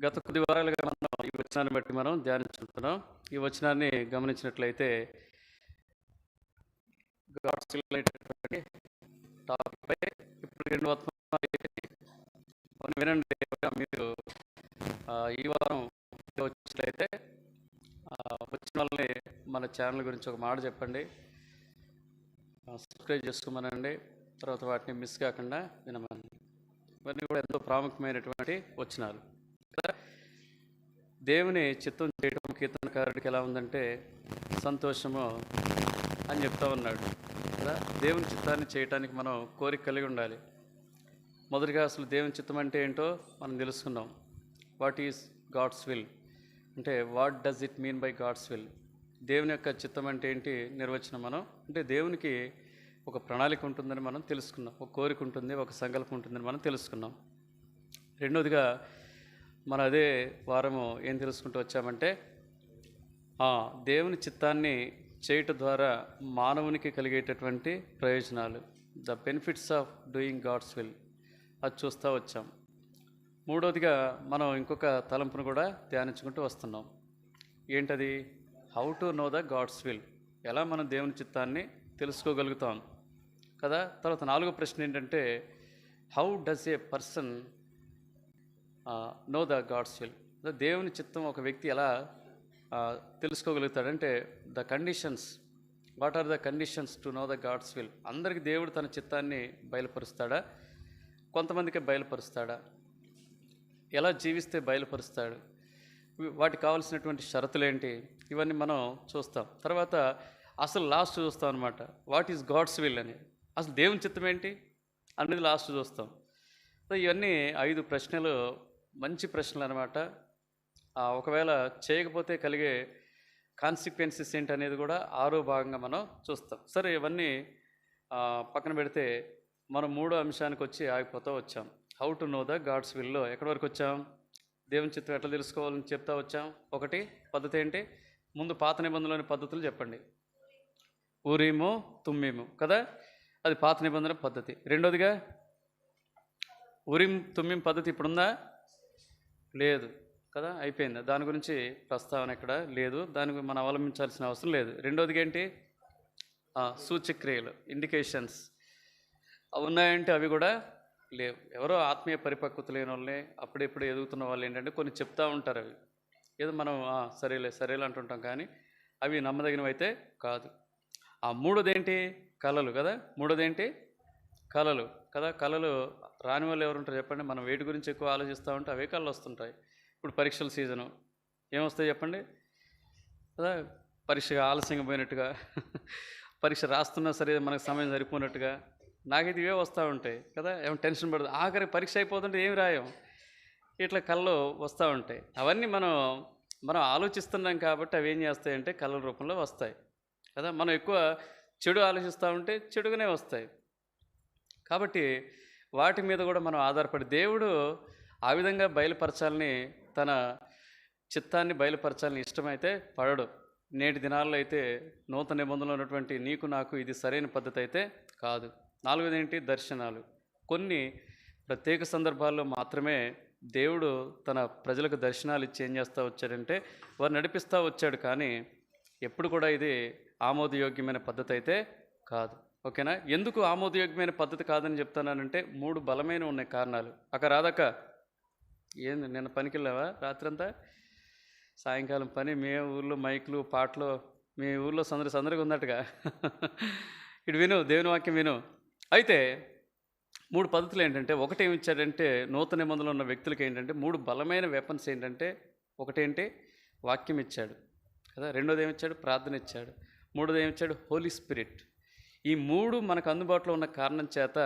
గత కొద్ది వారాలుగా మనం ఈ వచనాన్ని బట్టి మనం ధ్యానించుకుంటున్నాం. ఈ వచనాన్ని గమనించినట్లయితే గాడ్స్ విల్ అనేటటువంటి టాపిక్ పై ఇప్పుడు 2 వర్తమానాలు కొన్ని వినండి. మీరు ఈ వారం వచ్చినట్లయితే వచ్చిన వాళ్ళని మన ఛానల్ గురించి ఒక మాట చెప్పండి, సబ్స్క్రైబ్ చేసుకోమనండి, తర్వాత వాటిని మిస్ కాకుండా వినమని. ఇవన్నీ కూడా ఎంతో ప్రాముఖ్యమైనటువంటి వచనాలు కదా. దేవుని చిత్తం చేయడం కీర్తనకారుడికి ఎలా ఉందంటే సంతోషము అని చెప్తా ఉన్నాడు కదా. దేవుని చిత్తాన్ని చేయటానికి మనం కోరిక కలిగి ఉండాలి. మొదటిగా అసలు దేవుని చిత్తం అంటే ఏంటో మనం తెలుసుకున్నాం. వాట్ ఈజ్ గాడ్స్ విల్ అంటే what does it mean by God's will? దేవుని యొక్క చిత్తం అంటే ఏంటి నిర్వచనం మనం అంటే దేవునికి ఒక ప్రణాళిక ఉంటుందని మనం తెలుసుకున్నాం, ఒక కోరిక ఉంటుంది, ఒక సంకల్పం ఉంటుందని మనం తెలుసుకున్నాం. రెండోదిగా మనం అదే వారము ఏం తెలుసుకుంటూ వచ్చామంటే దేవుని చిత్తాన్ని చేయటం ద్వారా మానవునికి కలిగేటటువంటి ప్రయోజనాలు, the benefits of doing God's will, అది చూస్తూ వచ్చాం. మూడోదిగా మనం ఇంకొక తలంపును కూడా ధ్యానించుకుంటూ వస్తున్నాం. ఏంటది? How to know the God's will, ఎలా మనం దేవుని చిత్తాన్ని తెలుసుకోగలుగుతాం కదా. తర్వాత 4వ ప్రశ్న ఏంటంటే how does a person know the God's will, దేవుని చిత్తం ఒక వ్యక్తి ఎలా తెలుసుకోగలుగుతాడంటే the conditions, what are the conditions to know the God's will. అందరికీ దేవుడు తన చిత్తాన్ని బయలుపరుస్తాడా? కొంతమందికి బయలుపరుస్తాడా? ఎలా జీవిస్తే బయలుపరుస్తాడు? వాటికి కావాల్సినటువంటి షరతులు ఏంటి? ఇవన్నీ మనం చూస్తాం. తర్వాత అసలు లాస్ట్ చూస్తాం అనమాట, వాట్ ఈజ్ గాడ్స్ విల్ అని, అసలు దేవుని చిత్తం ఏంటి అనేది లాస్ట్ చూస్తాం. ఇవన్నీ 5 ప్రశ్నలు, మంచి ప్రశ్నలు అనమాట. ఒకవేళ చేయకపోతే కలిగే కాన్సిక్వెన్సెస్ ఏంటి అనేది కూడా 6వ భాగంగా మనం చూస్తాం. సరే, ఇవన్నీ పక్కన పెడితే మనం 3వ అంశానికి వచ్చి ఆగిపోతూ వచ్చాం. How to know the God's విల్లో ఎక్కడి వరకు వచ్చాం? దేవుని చిత్తం ఎట్లా తెలుసుకోవాలని చెప్తా వచ్చాం. ఒకటి పద్ధతి ఏంటి? ముందు పాత నిబంధనలోని పద్ధతులు చెప్పండి. ఊరీము తుమ్మీము కదా, అది పాత నిబంధన పద్ధతి. రెండోదిగా ఊరీం తుమ్మీం పద్ధతి ఇప్పుడుందా? లేదు కదా, అయిపోయింది. దాని గురించి ప్రస్తావన ఎక్కడ లేదు, దానికి మనం అవలంబించాల్సిన అవసరం లేదు. రెండోదిగా ఏంటి? సూచక్రియలు, ఇండికేషన్స్, అవి ఉన్నాయంటే అవి కూడా లేవు. ఎవరో ఆత్మీయ పరిపక్వత లేని వాళ్ళని, అప్పుడెప్పుడు ఎదుగుతున్న వాళ్ళు ఏంటంటే కొన్ని చెప్తూ ఉంటారు. అవి ఏదో మనం సరేలే అంటుంటాం, కానీ అవి నమ్మదగినవి అయితే కాదు. మూడోది ఏంటి? కళలు కదా. మూడోది ఏంటి? కళలు కదా. కళలు రాని వాళ్ళు ఎవరు ఉంటారు చెప్పండి? మనం వేటి గురించి ఎక్కువ ఆలోచిస్తూ ఉంటే అవే కళలు వస్తుంటాయి. ఇప్పుడు పరీక్షల సీజను ఏమొస్తాయి చెప్పండి కదా. పరీక్ష ఆలస్యంగా పోయినట్టుగా, పరీక్ష రాస్తున్నా సరే మనకు సమయం సరిపోయినట్టుగా, నాకైతే ఇవే వస్తూ ఉంటాయి కదా. ఏమో టెన్షన్ పడుతుంది, ఆఖరి పరీక్ష అయిపోతుంటే ఏమి రాయం, ఇట్లా కళ్ళు వస్తూ ఉంటాయి. అవన్నీ మనం ఆలోచిస్తున్నాం కాబట్టి అవి ఏం చేస్తాయంటే కళల రూపంలో వస్తాయి కదా. మనం ఎక్కువ చెడు ఆలోచిస్తూ ఉంటే చెడుగానే వస్తాయి. కాబట్టి వాటి మీద కూడా మనం ఆధారపడి దేవుడు ఆ విధంగా బయలుపరచాలని, తన చిత్తాన్ని బయలుపరచాలని ఇష్టమైతే పడడు. నేటి దినాల్లో అయితే నూతన నిబంధనలో ఉన్నటువంటి నీకు నాకు ఇది సరైన పద్ధతి అయితే కాదు. 4వది ఏంటి? దర్శనాలు. కొన్ని ప్రత్యేక సందర్భాల్లో మాత్రమే దేవుడు తన ప్రజలకు దర్శనాలు ఇచ్చి ఏం చేస్తూ వచ్చాడంటే వారు నడిపిస్తూ వచ్చాడు, కానీ ఎప్పుడు కూడా ఇది ఆమోదయోగ్యమైన పద్ధతి అయితే కాదు. ఓకేనా? ఎందుకు ఆమోదయోగ్యమైన పద్ధతి కాదని చెప్తున్నానంటే 3 బలమైన ఉన్నాయి కారణాలు. రాదక్క ఏంది నిన్న పనికి వెళ్ళావా రాత్రంతా? సాయంకాలం పని, మీ ఊర్లో మైకులు పాటలు, మీ ఊర్లో సందడిగా ఉన్నట్టుగా ఇటు విను, దేవుని వాక్యం విను. అయితే 3 పద్ధతులు ఏంటంటే, ఒకటి ఏమి ఇచ్చాడంటే నూతన నిబంధనలో ఉన్న వ్యక్తులకి ఏంటంటే 3 బలమైన వెపన్స్ ఏంటంటే, ఒకటేంటి? వాక్యం ఇచ్చాడు కదా. రెండోది ఏమిచ్చాడు? ప్రార్థన ఇచ్చాడు. మూడోది ఏమిచ్చాడు? హోలీ స్పిరిట్. ఈ 3 మనకు అందుబాటులో ఉన్న కారణం చేత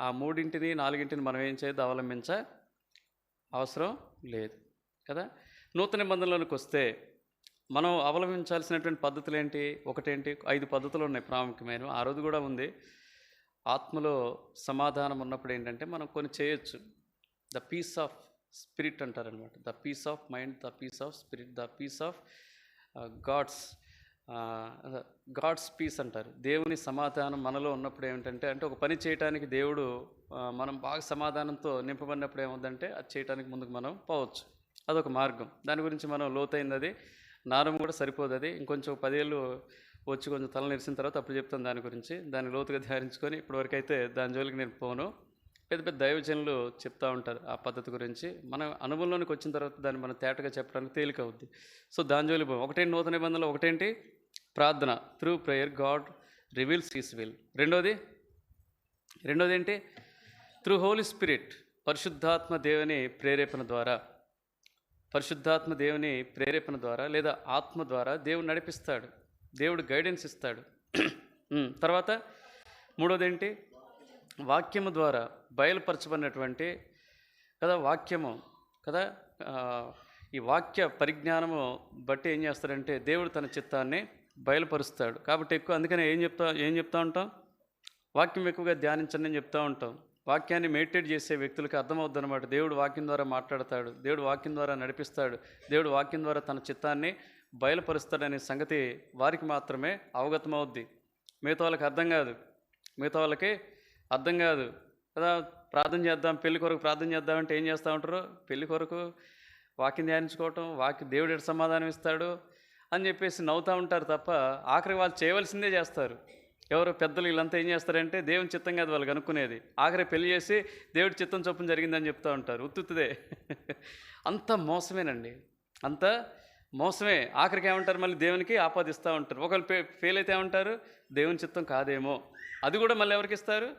ఆ 3, 4 మనం ఏం చేయదు, అవలంబించ అవసరం లేదు కదా. నూతన నిబంధనలోనికి వస్తే మనం అవలంబించాల్సినటువంటి పద్ధతులు ఏంటి? ఒకటేంటి? 5 పద్ధతులు ఉన్నాయి ప్రాముఖ్యమైన. ఆ రోజు కూడా ఉంది. ఆత్మలో సమాధానం ఉన్నప్పుడు ఏంటంటే మనం కొన్ని చేయొచ్చు. ద పీస్ ఆఫ్ స్పిరిట్ అంటారనమాట. The peace of mind, the peace of spirit, the peace of God's peace అంటారు. దేవుని సమాధానం మనలో ఉన్నప్పుడు ఏమిటంటే, అంటే ఒక పని చేయడానికి దేవుడు మనం బాగా సమాధానంతో నింపబడినప్పుడు ఏముందంటే అది చేయడానికి ముందుకు మనం పోవచ్చు. అదొక మార్గం. దాని గురించి మనం లోతైంది అది. నారం కూడా సరిపోదు అది. ఇంకొంచెం 10 ఏళ్ళు వచ్చి కొంచెం తల నెరిసిన తర్వాత అప్పుడు చెప్తాను దాని గురించి. దాన్ని లోతుగా ధ్యానించుకొని ఇప్పటివరకైతే దాని జోలికి నేను పోను. పెద్ద పెద్ద దైవజనులు చెప్తా ఉంటారు ఆ పద్ధతి గురించి. మన అనుభవంలోనికి వచ్చిన తర్వాత దాన్ని మనం తేటగా చెప్పడానికి తేలికవుద్ది. సో దాని జోలికి పోము. ఒకటేంటి నూతన నిబంధనలో ఒకటేంటి ప్రార్థన. Through prayer God reveals his will. రెండోది ఏంటి? Through holy spirit. పరిశుద్ధాత్మ దేవుని ప్రేరేపణ ద్వారా లేదా ఆత్మ ద్వారా దేవుడు నడిపిస్తాడు. దేవుడు గైడెన్స్ ఇస్తాడు. తర్వాత మూడోది ఏంటి? వాక్యము ద్వారా బయలుపరచబడినటువంటి వాక్యము కదా. ఈ వాక్య పరిజ్ఞానము బట్టి ఏం చేస్తాడంటే దేవుడు తన చిత్తాన్ని బయలుపరుస్తాడు. కాబట్టి అందుకనే ఏం చెప్తా ఉంటాం? వాక్యం ఎక్కువగా ధ్యానించండి అని చెప్తూ ఉంటాం. వాక్యాన్ని మెడిటేట్ చేసే వ్యక్తులకి అర్థమవుద్ది అనమాట. దేవుడు వాక్యం ద్వారా మాట్లాడతాడు, దేవుడు వాక్యం ద్వారా నడిపిస్తాడు, దేవుడు వాక్యం ద్వారా తన చిత్తాన్ని బయలుపరుస్తాడనే సంగతి వారికి మాత్రమే అవగతమవుద్ది. మిగతా వాళ్ళకి అర్థం కాదు కదా. ప్రార్థన చేద్దాం, పెళ్లి కొరకు ప్రార్థన చేద్దామంటే ఏం చేస్తూ ఉంటారు? పెళ్లి కొరకు వాక్యం ధ్యానించుకోవటం, దేవుడు ఎటు సమాధానం ఇస్తాడు అని చెప్పేసి నవ్వుతూ ఉంటారు తప్ప ఆఖరికి వాళ్ళు చేయవలసిందే చేస్తారు. ఎవరు పెద్దలు వీళ్ళంతా ఏం చేస్తారంటే దేవుని చిత్తం కాదు వాళ్ళు కనుక్కునేది. ఆఖరి పెళ్లి చేసి దేవుడి చిత్తం చొప్పున జరిగిందని చెప్తూ ఉంటారు. ఉత్తుదే. అంత మోసమేనండి, అంత మోసమే. ఆఖరికి ఏమంటారు? మళ్ళీ దేవునికి ఆపాదిస్తూ ఉంటారు. ఒకళ్ళు ఫెయిల్ అయితే ఏమంటారు? దేవుని చిత్తం కాదేమో. అది కూడా మళ్ళీ ఎవరికి ఇస్తారు?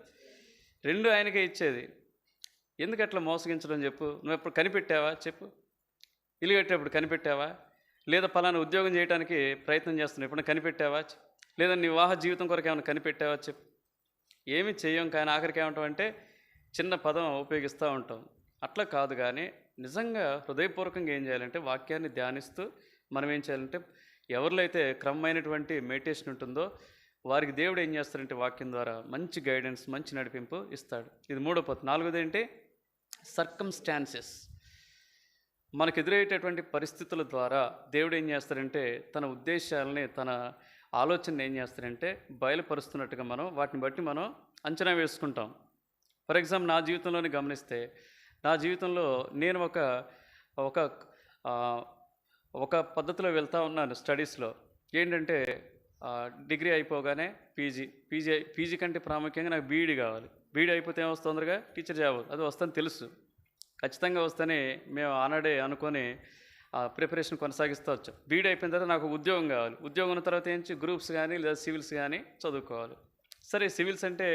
రెండు ఆయనకే ఇచ్చేది. ఎందుకు అట్లా మోసగించడం చెప్పు? నువ్వు ఎప్పుడు కనిపెట్టావా చెప్పు? ఇల్లు కట్టేటప్పుడు కనిపెట్టావా? లేదా పలానా ఉద్యోగం చేయడానికి ప్రయత్నం చేస్తున్నావు ఎప్పుడైనా కనిపెట్టావా? లేదా నీ వివాహ జీవితం కొరకు ఏమైనా కనిపెట్టావా చెప్పు? ఏమి చెయ్యం. కానీ ఆఖరికి ఏమంటాం అంటే చిన్న పదం ఉపయోగిస్తూ ఉంటాం. అట్లా కాదు. కానీ నిజంగా హృదయపూర్వకంగా ఏం చేయాలంటే వాక్యాన్ని ధ్యానిస్తూ మనం ఏం చేయాలంటే ఎవరిలో అయితే క్రమమైనటువంటి మెడిటేషన్ ఉంటుందో వారికి దేవుడు ఏం చేస్తారంటే వాక్యం ద్వారా మంచి గైడెన్స్, మంచి నడిపింపు ఇస్తాడు. ఇది మూడో పద్ధతి. నాలుగోది ఏంటి? సర్కమ్స్టాన్సెస్. మనకు ఎదురయ్యేటటువంటి పరిస్థితుల ద్వారా దేవుడు ఏం చేస్తారంటే తన ఉద్దేశాలని, తన ఆలోచనని ఏం చేస్తారంటే బయలుపరుస్తున్నట్టుగా మనం వాటిని బట్టి మనం అంచనా వేసుకుంటాం. ఫర్ ఎగ్జాంపుల్ నా జీవితంలోని గమనిస్తే, నా జీవితంలో నేను ఒక పద్ధతిలో వెళ్తూ ఉన్నాను స్టడీస్లో. ఏంటంటే డిగ్రీ అయిపోగానే పీజీ కంటే ప్రాముఖ్యంగా నాకు బీఈడీ కావాలి. బీఈడీ అయిపోతే ఏమొస్తుంది? తొందరగా టీచర్ జాబ్ అది వస్తుందని తెలుసు. ఖచ్చితంగా వస్తేనే మేము ఆనాడే అనుకొని ప్రిపరేషన్ కొనసాగిస్తూ వచ్చాం. బీఈడీ అయిపోయిన తర్వాత నాకు ఉద్యోగం కావాలి. ఉద్యోగం ఉన్న తర్వాత ఏంటి? గ్రూప్స్ కానీ లేదా సివిల్స్ కానీ చదువుకోవాలి. సరే, సివిల్స్ అంటే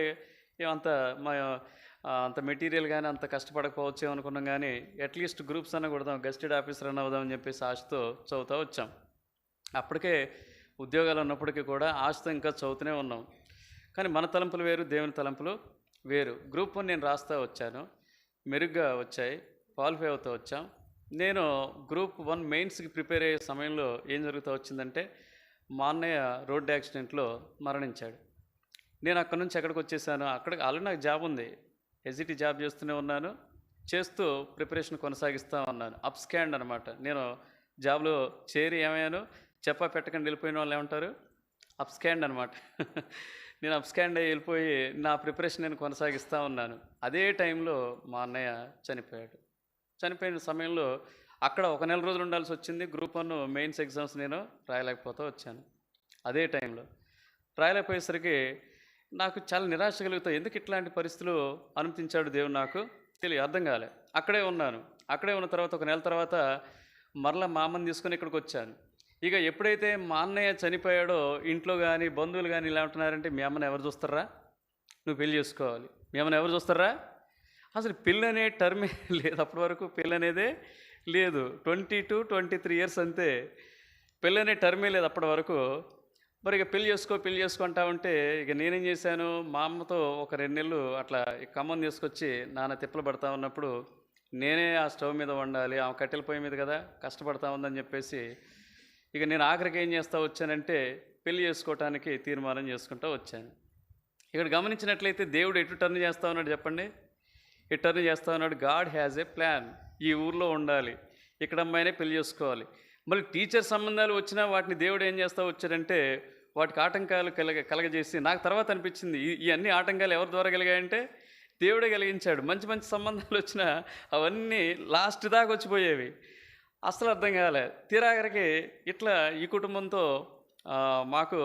అంత మెటీరియల్ కానీ అంత కష్టపడకపోవచ్చు అనుకున్నాం. కానీ అట్లీస్ట్ గ్రూప్స్ అన్న కొడదాం, గెస్టెడ్ ఆఫీసర్ అన్న అవుదామని చెప్పేసి ఆశతో చదువుతూ వచ్చాం. అప్పటికే ఉద్యోగాలు ఉన్నప్పటికీ కూడా ఆశతో ఇంకా చదువుతూనే ఉన్నాం. కానీ మన తలంపులు వేరు, దేవుని తలంపులు వేరు. గ్రూప్ 1 నేను రాస్తూ వచ్చాను, మెరుగ్గా వచ్చాయి, క్వాలిఫై అవుతూ వచ్చాం. నేను గ్రూప్ 1 మెయిన్స్కి ప్రిపేర్ అయ్యే సమయంలో ఏం జరుగుతూ వచ్చిందంటే మా అన్నయ్య రోడ్డు యాక్సిడెంట్లో మరణించాడు. నేను అక్కడి నుంచి ఎక్కడికి వచ్చేసాను? అక్కడికి ఆల్రెడీ నాకు జాబ్ ఉంది, ఎస్జిటి జాబ్ చేస్తూనే ఉన్నాను, చేస్తూ ప్రిపరేషన్ కొనసాగిస్తూ ఉన్నాను. అప్స్కాండ్ అనమాట. నేను జాబ్లో చేరి ఏమయ్యాను? చెప్పా పెట్టకుండా వెళ్ళిపోయిన వాళ్ళు ఏమంటారు? అప్స్కాండ్ అనమాట. నేను అప్స్కాండ్ అయ్యి వెళ్ళిపోయి నా ప్రిపరేషన్ నేను కొనసాగిస్తూ ఉన్నాను. అదే టైంలో మా అన్నయ్య చనిపోయాడు. చనిపోయిన సమయంలో అక్కడ 1 నెల రోజులు ఉండాల్సి వచ్చింది. గ్రూప్ 1 మెయిన్స్ ఎగ్జామ్స్ నేను రాయలేకపోతూ వచ్చాను. అదే టైంలో రాయలేకపోయేసరికి నాకు చాలా నిరాశ కలుగుతాయి. ఎందుకు ఇట్లాంటి పరిస్థితులు అనుమతించాడు దేవుడు నాకు అర్థం కాలే. అక్కడే ఉన్న తర్వాత 1 నెల తర్వాత మరలా మా అమ్మని తీసుకొని ఇక్కడికి వచ్చాను. ఇక ఎప్పుడైతే మా అన్నయ్య చనిపోయాడో ఇంట్లో కానీ బంధువులు కానీ ఇలా ఉంటున్నారంటే, మీ అమ్మని ఎవరు చూస్తారా? నువ్వు పెళ్లి చేసుకోవాలి. మీ అమ్మని ఎవరు చూస్తారా? అసలు పెళ్ళి అనే టర్మే లేదు. అప్పటి వరకు పెళ్ళి అనేదే లేదు. 22-23 ఇయర్స్ అంతే. పెళ్ళి అనే టర్మే లేదు అప్పటి వరకు. మరి ఇక పెళ్లి చేసుకుంటా ఉంటే ఇక నేనేం చేశాను? మా అమ్మతో ఒక 2 నెలలు అట్లా ఖమ్మం తీసుకొచ్చి నాన్న తిప్పలు పడతా ఉన్నప్పుడు నేనే ఆ స్టవ్ మీద వండాలి, ఆమె కట్టెల పొయ్యి మీద కదా కష్టపడతా ఉందని చెప్పేసి ఇక నేను ఆఖరికి ఏం చేస్తూ వచ్చానంటే పెళ్లి చేసుకోవటానికి తీర్మానం చేసుకుంటూ వచ్చాను. ఇక్కడ గమనించినట్లయితే దేవుడు ఎటు టర్న్ చేస్తూ ఉన్నాడు చెప్పండి? ఎటు టర్న్ చేస్తూ ఉన్నాడు? God has a plan. ఈ ఊర్లో ఉండాలి, ఇక్కడ అమ్మాయినే పెళ్లి చేసుకోవాలి. మళ్ళీ టీచర్ సంబంధాలు వచ్చినా వాటిని దేవుడు ఏం చేస్తూ వచ్చాడంటే వాటికి ఆటంకాలు కలగజేసి, నాకు తర్వాత అనిపించింది ఈ అన్ని ఆటంకాలు ఎవరి ద్వారా కలిగాయంటే దేవుడే కలిగించాడు. మంచి సంబంధాలు వచ్చినా అవన్నీ లాస్ట్ దాకా వచ్చిపోయేవి. అస్సలు అర్థం కాలే. తీరాఖరికి ఇట్లా ఈ కుటుంబంతో మాకు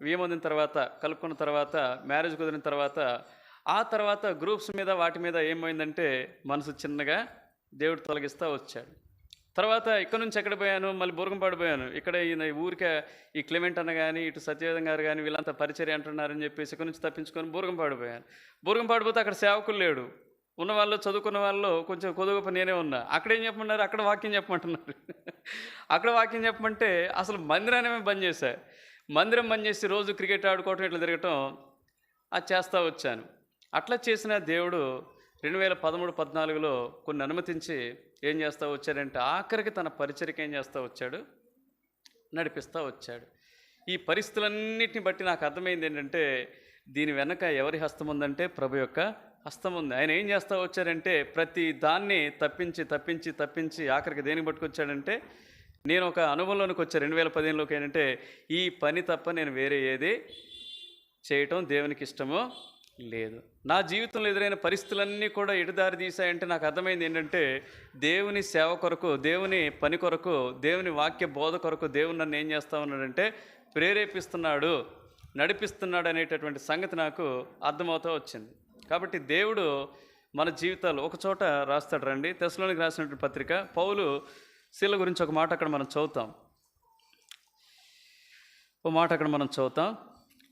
వియ్యమొందిన తర్వాత, కలుపుకున్న తర్వాత, మ్యారేజ్ కుదిరిన తర్వాత, ఆ తర్వాత గ్రూప్స్ మీద వాటి మీద ఏమైందంటే మనసు చిన్నగా దేవుడు తొలగిస్తా వచ్చాడు. తర్వాత ఇక్కడ నుంచి ఎక్కడ పోయాను, మళ్ళీ బూరగంపాడు పోయాను. ఇక్కడ ఈయన ఊరికే ఈ క్లెమెంట్ అన్న గాని, ఇటు సత్యవేదం గారు గాని వీళ్ళంతా పరిచర్య అంటున్నారని చెప్పేసి ఇక్కడ నుంచి తప్పించుకొని బూరగంపాడు పోయాను. బూరగంపాడు పోతే అక్కడ సేవకులు లేడు. ఉన్న వాళ్ళు, చదువుకున్న వాళ్ళు కొంచెం కొద్దిగొప్ప నేనే ఉన్నా. అక్కడేం చెప్పమన్నారు, అక్కడ వాక్యం చెప్పమంటున్నారు. అక్కడ వాక్యం చెప్పమంటే అసలు మందిరాన్ని బంద్ చేశా. మందిరం బంద్ చేసి రోజు క్రికెట్ ఆడుకోవటం, ఇట్లా తిరగటం అది చేస్తూ వచ్చాను. అట్లా చేసిన దేవుడు 2013, 14లో కొన్ని అనుమతించి ఏం చేస్తూ వచ్చాడంటే ఆఖరికి తన పరిచర్యకి ఏం చేస్తూ వచ్చాడు, నడిపిస్తూ వచ్చాడు. ఈ పరిస్థితులన్నిటిని బట్టి నాకు అర్థమైంది ఏంటంటే దీని వెనక ఎవరి హస్తం ఉందంటే ప్రభు యొక్క హస్తం ఉంది. ఆయన ఏం చేస్తూ వచ్చారంటే ప్రతి దాన్ని తప్పించి ఆఖరికి దేనికి పట్టుకొచ్చాడంటే నేను ఒక అనుభవంలోనికి వచ్చా 2015లోకి. ఏంటంటే ఈ పని తప్ప నేను వేరే ఏది చేయటం దేవునికి ఇష్టమో లేదు. నా జీవితంలో ఎదురైన పరిస్థితులన్నీ కూడా ఎటుదారి తీశాయంటే నాకు అర్థమైంది ఏంటంటే దేవుని సేవ కొరకు, దేవుని పని కొరకు, దేవుని వాక్య బోధ కొరకు దేవుడు నన్ను ఏం చేస్తూ ఉన్నాడంటే ప్రేరేపిస్తున్నాడు, నడిపిస్తున్నాడు అనేటటువంటి సంగతి నాకు అర్థమవుతూ వచ్చింది. కాబట్టి దేవుడు మన జీవితాలు ఒక చోట రాస్తాడు. రండి, తెస్సలోనికి రాసినటువంటి పత్రిక పౌలు శీల గురించి ఒక మాట అక్కడ మనం చదువుతాం.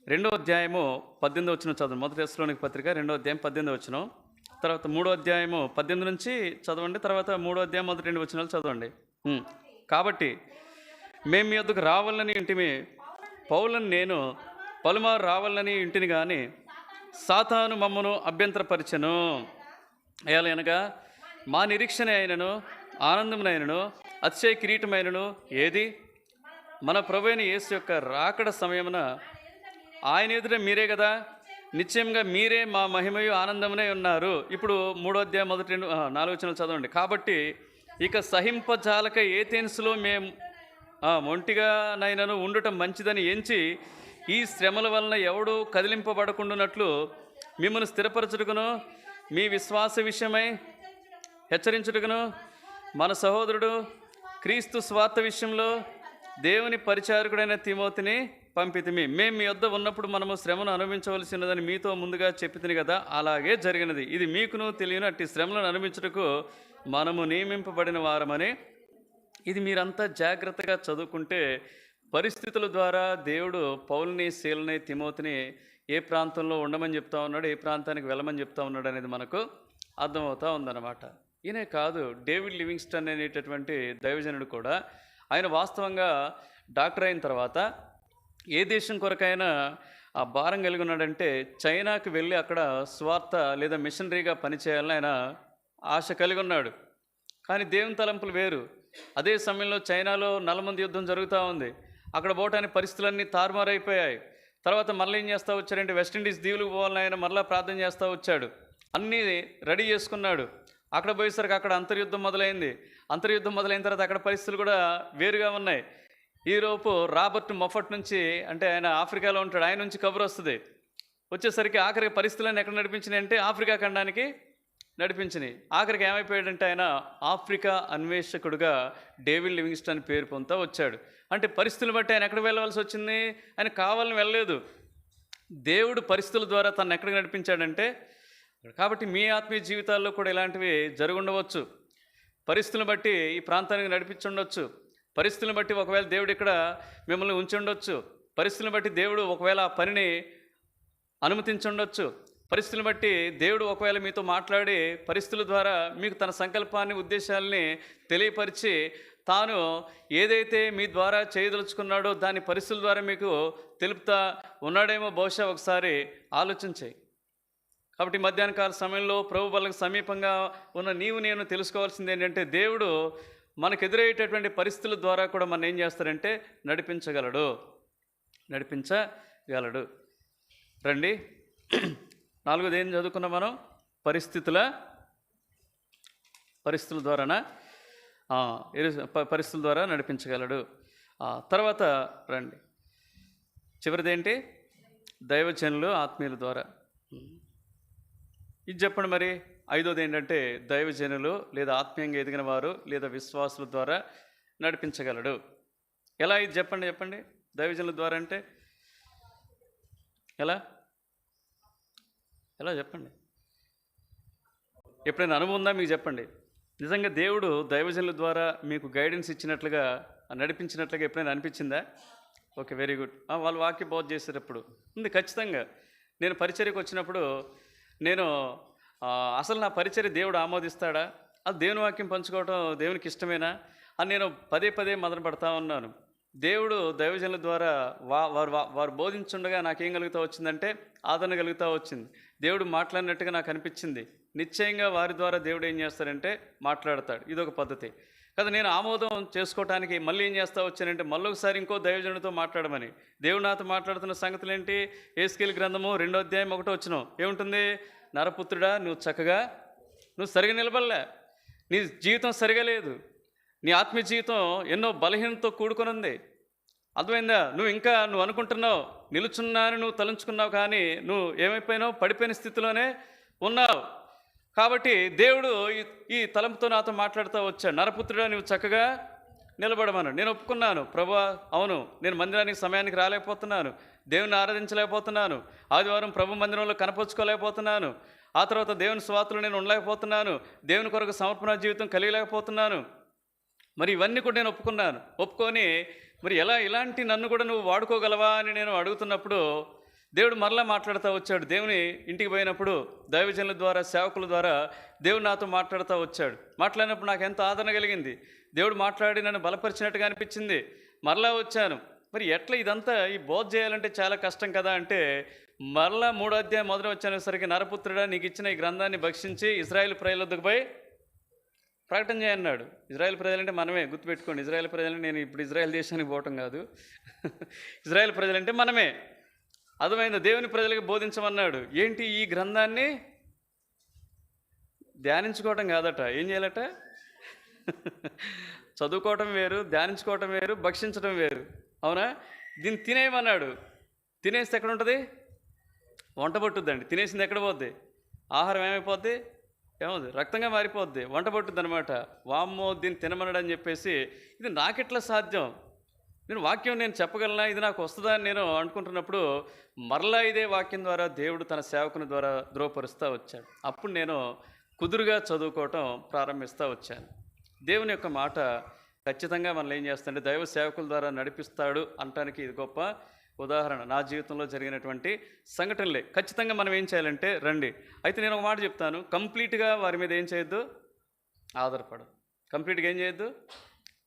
2వ అధ్యాయము 18వ వచనం చదవండి. మొదటి తెస్సలోనికి పత్రిక 2వ అధ్యాయం 18వ వచనం, తర్వాత 3వ అధ్యాయము 18 నుంచి చదవండి, తర్వాత 3వ అధ్యాయం మొదటి 2 వచనాలు చదవండి. కాబట్టి మేము మీ వద్దకు రావాలని ఇంటిమి, పౌలను నేను పలుమారు రావాలని ఇంటిని కానీ సాతాను మమ్మను అభ్యంతరపరిచెను. అయ్యాలనగా మా నిరీక్షణ అయినను ఆనందమునైనను అతిశయ కిరీటమైనను ఏది, మన ప్రభువైన యేసు యొక్క రాకడ సమయమున ఆయన ఎదుట మీరే కదా, నిశ్చయంగా మీరే మా మహిమయు ఆనందమునే ఉన్నారు. ఇప్పుడు 3వ అధ్యాయం మొదటి 4 వచనాలు చదవండి. కాబట్టి ఇక సహింపజాలక ఏథెన్సులో మేము ఒంటిగానైనను ఉండటం మంచిదని ఎంచి ఈ శ్రమల వలన ఎవడు కదిలింపబడకుండానట్లు మిమ్మల్ని స్థిరపరచుటకును మీ విశ్వాస విషయమై హెచ్చరించుటకును మన సహోదరుడు క్రీస్తు స్వార్థ విషయంలో దేవుని పరిచారకుడైన తిమోతిని పంపితిమి. మేము మీ వద్ద ఉన్నప్పుడు మనము శ్రమను అనుభవించవలసినదని మీతో ముందుగా చెప్పితిని కదా, అలాగే జరిగినది. ఇది మీకును తెలియను, అట్టి శ్రమలను అనుభవించుటకు మనము నియమింపబడిన వారమని. ఇది మీరంతా జాగ్రత్తగా చదువుకుంటే పరిస్థితుల ద్వారా దేవుడు పౌలుని, శీలని, తిమోతిని ఏ ప్రాంతంలో ఉండమని చెప్తా ఉన్నాడు, ఏ ప్రాంతానికి వెళ్ళమని చెప్తా ఉన్నాడు అనేది మనకు అర్థమవుతూ ఉందన్నమాట. ఈయనే కాదు, డేవిడ్ లివింగ్స్టన్ అనేటటువంటి దైవజనుడు కూడా ఆయన వాస్తవంగా డాక్టర్ అయిన తర్వాత ఏ దేశం కొరకైనా ఆ భారం కలిగి ఉన్నాడంటే చైనాకి వెళ్ళి అక్కడ స్వార్థ లేదా మిషనరీగా పనిచేయాలని ఆయన ఆశ కలిగి ఉన్నాడు. కానీ దేవుని తలంపులు వేరు. అదే సమయంలో చైనాలో నల్లమంది యుద్ధం జరుగుతూ ఉంది. అక్కడ పోవటానికి పరిస్థితులన్నీ తారుమారైపోయాయి. తర్వాత మళ్ళీ ఏం చేస్తూ వచ్చాడంటే వెస్టిండీస్ దీవులకు పోవాలని ఆయన మరలా ప్రార్థన చేస్తూ వచ్చాడు. అన్నీ రెడీ చేసుకున్నాడు. అక్కడ పోయేసరికి అక్కడ అంతర్యుద్ధం మొదలైంది. అంతర్యుద్ధం మొదలైన తర్వాత అక్కడ పరిస్థితులు కూడా వేరుగా ఉన్నాయి. ఈరోపు రాబర్ట్ మొఫట్ నుంచి, అంటే ఆయన ఆఫ్రికాలో ఉంటాడు, ఆయన నుంచి కబురు వస్తుంది. వచ్చేసరికి ఆఖరికి పరిస్థితులను ఎక్కడ నడిపించినాయి అంటే ఆఫ్రికా ఖండానికి నడిపించినాయి. ఆఖరికి ఏమైపోయాడంటే ఆయన ఆఫ్రికా అన్వేషకుడుగా డేవిడ్ లివింగ్స్టన్ పేరు పొందుతూ వచ్చాడు. అంటే పరిస్థితులు బట్టి ఆయన ఎక్కడ వెళ్ళవలసి వచ్చింది, ఆయన కావాలని వెళ్ళలేదు. దేవుడు పరిస్థితుల ద్వారా తను ఎక్కడికి నడిపించాడంటే. కాబట్టి మీ ఆత్మీయ జీవితాల్లో కూడా ఇలాంటివి జరుగుండవచ్చు. పరిస్థితులను బట్టి ఈ ప్రాంతానికి నడిపించుండొచ్చు. పరిస్థితులను బట్టి ఒకవేళ దేవుడు ఇక్కడ మిమ్మల్ని ఉంచి ఉండొచ్చు. పరిస్థితులను బట్టి దేవుడు ఒకవేళ ఆ పనిని అనుమతించుండొచ్చు. పరిస్థితులను బట్టి దేవుడు ఒకవేళ మీతో మాట్లాడి పరిస్థితుల ద్వారా మీకు తన సంకల్పాన్ని, ఉద్దేశాలని తెలియపరిచి తాను ఏదైతే మీ ద్వారా చేయదలుచుకున్నాడో దాని పరిస్థితుల ద్వారా మీకు తెలుపుతా ఉన్నాడేమో బహుశా ఒకసారి ఆలోచించాయి. కాబట్టి మధ్యాహ్న కాల సమయంలో ప్రభు బలకు సమీపంగా ఉన్న నీవు నేను తెలుసుకోవాల్సింది ఏంటంటే దేవుడు మనకు ఎదురయ్యేటటువంటి పరిస్థితుల ద్వారా కూడా మనం ఏం చేస్తారంటే నడిపించగలడు. రండి, 4వది ఏం చదువుకున్నాం మనం? పరిస్థితుల ద్వారానా పరిస్థితుల ద్వారా నడిపించగలడు. తర్వాత రండి, చివరిదేంటి? దైవజనులు, ఆత్మీయుల ద్వారా. ఇది చెప్పండి మరి, ఐదోది ఏంటంటే దైవజనులు లేదా ఆత్మీయంగా ఎదిగిన వారు లేదా విశ్వాసుల ద్వారా నడిపించగలడు. ఎలా ఇది చెప్పండి దైవజనుల ద్వారా అంటే ఎలా ఎలా చెప్పండి? ఎప్పుడైనా అనుభవం ఉందా మీకు? చెప్పండి. నిజంగా దేవుడు దైవజనుల ద్వారా మీకు గైడెన్స్ ఇచ్చినట్లుగా నడిపించినట్లుగా ఎప్పుడైనా అనిపించిందా? Okay, very good. వాళ్ళు వాక్య బోధ చేసేటప్పుడు ఉంది ఖచ్చితంగా. నేను పరిచర్యకు వచ్చినప్పుడు నేను అసలు నా పరిచర్య దేవుడు ఆమోదిస్తాడా, అది దేవుని వాక్యం పంచుకోవడం దేవునికి ఇష్టమేనా అని నేను పదే పదే మొదలు పెడతా ఉన్నాను. దేవుడు దైవజనుల ద్వారా వారు బోధించుండగా నాకేం కలుగుతూ వచ్చిందంటే ఆదరణ కలుగుతూ వచ్చింది. దేవుడు మాట్లాడినట్టుగా నాకు అనిపించింది. నిశ్చయంగా వారి ద్వారా దేవుడు ఏం చేస్తారంటే మాట్లాడతాడు. ఇదొక పద్ధతి కదా. నేను ఆమోదం చేసుకోవటానికి మళ్ళీ ఏం చేస్తా వచ్చానంటే మళ్ళొకసారి ఇంకో దైవజనుడితో మాట్లాడమని. దేవుడు నాతో మాట్లాడుతున్న సంగతులు ఏంటి? యేస్కేలు గ్రంథము 2వ అధ్యాయం 1వ వచనం ఏముంటుంది? నరపుత్రుడా, నువ్వు సరిగా నిలబడలే, నీ జీవితం సరిగా లేదు, నీ ఆత్మీయ జీవితం ఎన్నో బలహీనతో కూడుకొని ఉంది. అర్థమైందా? నువ్వు అనుకుంటున్నావు నిలుచున్నాను, నువ్వు తలంచుకున్నావు, కానీ నువ్వు ఏమైపోయినావు? పడిపోయిన స్థితిలోనే ఉన్నావు. కాబట్టి దేవుడు ఈ తలంపుతో నాతో మాట్లాడుతూ వచ్చాడు. నరపుత్రుడా, నువ్వు చక్కగా నిలబడమన్నాడు. నేను ఒప్పుకున్నాను. ప్రభువా, అవును, నేను మందిరానికి సమయానికి రాలేకపోతున్నాను, దేవుని ఆరాధించలేకపోతున్నాను, ఆదివారం ప్రభు మందిరంలో కనపరుచుకోలేకపోతున్నాను, ఆ తర్వాత దేవుని స్వార్థలో నేను ఉండలేకపోతున్నాను, దేవుని కొరకు సమర్పణ జీవితం కలిగలేకపోతున్నాను. మరి ఇవన్నీ కూడా నేను ఒప్పుకొని మరి ఇలాంటి నన్ను కూడా నువ్వు వాడుకోగలవా అని నేను అడుగుతున్నప్పుడు దేవుడు మరలా మాట్లాడుతూ వచ్చాడు. దేవుని ఇంటికి పోయినప్పుడు దైవజనుల ద్వారా, సేవకుల ద్వారా దేవుడు నాతో మాట్లాడుతూ వచ్చాడు. మాట్లాడినప్పుడు నాకు ఎంతో ఆదరణ కలిగింది. దేవుడు మాట్లాడి నన్ను బలపరిచినట్టుగా అనిపించింది. మరలా వచ్చాను. మరి ఎట్లా ఇదంతా ఈ బోధ చేయాలంటే చాలా కష్టం కదా అంటే మరలా 3వ అధ్యాయం మొదలు వచ్చేసరికి నరపుత్రుడా, నీకు ఇచ్చిన ఈ గ్రంథాన్ని భక్షించి ఇజ్రాయేల్ ప్రజల వద్దకు పోయి ప్రకటన చేయన్నాడు. ఇజ్రాయేల్ ప్రజలంటే మనమే, గుర్తుపెట్టుకోండి. ఇజ్రాయేల్ ప్రజలంటే నేను ఇప్పుడు ఇజ్రాయేల్ దేశానికి పోవటం కాదు. ఇజ్రాయేల్ ప్రజలంటే మనమే. అర్థమైందా? దేవుని ప్రజలకు బోధించమన్నాడు. ఏంటి? ఈ గ్రంథాన్ని ధ్యానించుకోవటం కాదట. ఏం చేయాలట? చదువుకోవటం వేరు, ధ్యానించుకోవటం వేరు, భక్షించడం వేరు. అవునా? దీన్ని తినేయమన్నాడు. తినేస్తే ఎక్కడ ఉంటుంది? వంట పట్టుద్దండి. తినేసింది ఎక్కడ పోద్ది? ఆహారం ఏమైపోద్ది? ఏమవుతుంది? రక్తంగా మారిపోద్ది, వంట పట్టుద్ది అనమాట. వామ్మో, దీన్ని తినమన్నాడు అని చెప్పేసి ఇది నాకెట్లా సాధ్యం? వాక్యం నేను చెప్పగలనా? ఇది నాకు వస్తుందా అని నేను అనుకుంటున్నప్పుడు మరలా ఇదే వాక్యం ద్వారా దేవుడు తన సేవకుని ద్వారా ధృవపరుస్తూ వచ్చాడు. అప్పుడు నేను కుదురుగా చదువుకోవటం ప్రారంభిస్తూ వచ్చాను. దేవుని యొక్క మాట ఖచ్చితంగా మనల్ని ఏం చేస్తాడంటే దైవ సేవకుల ద్వారా నడిపిస్తాడు అనటానికి ఇది గొప్ప ఉదాహరణ. నా జీవితంలో జరిగినటువంటి సంఘటనలే. ఖచ్చితంగా మనం ఏం చేయాలంటే రండి. అయితే నేను ఒక మాట చెప్తాను. కంప్లీట్గా వారి మీద ఏం చేయొద్దు? ఆధారపడదు. కంప్లీట్గా ఏం చేయొద్దు?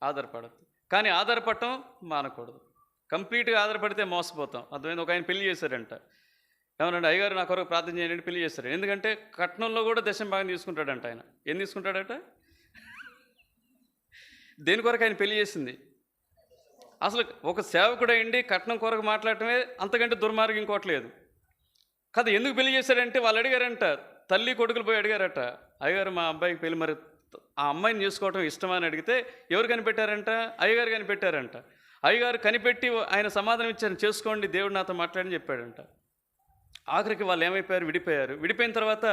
ఆధారపడద్దు. కానీ ఆధారపడటం మానకూడదు. కంప్లీట్గా ఆధారపడితే మోసపోతాం. అర్థమైంది? ఒక ఆయన పెళ్లి చేశారంట. ఏమనండి, అయ్యగారు నా కొరకు ప్రార్థన చేయండి పెళ్లి చేశారు. ఎందుకంటే కట్నంలో కూడా దశం భాగం తీసుకుంటాడంట ఆయన. ఏం తీసుకుంటాడట? దేని కొరకు ఆయన పెళ్లి చేసింది? అసలు ఒక సేవకుడు అయ్యండి కట్నం కొరకు మాట్లాడటమే అంతకంటే దుర్మార్గం ఇంకోట్లేదు కదా. ఎందుకు పెళ్లి చేశారంటే వాళ్ళు అడిగారంట, తల్లి కొడుకులు పోయి అడిగారట, అయ్యగారు మా అబ్బాయికి పెళ్లి, మరి ఆ అమ్మాయిని చూసుకోవటం ఇష్టమా అని అడిగితే ఎవరు కనిపెట్టారంట? అయ్యగారు కనిపెట్టారంట. అయ్యగారు కనిపెట్టి ఆయన సమాధానం ఇచ్చారు, చేసుకోండి దేవుడు నాతో మాట్లాడని చెప్పాడంట. ఆఖరికి వాళ్ళు ఏమైపోయారు? విడిపోయారు. విడిపోయిన తర్వాత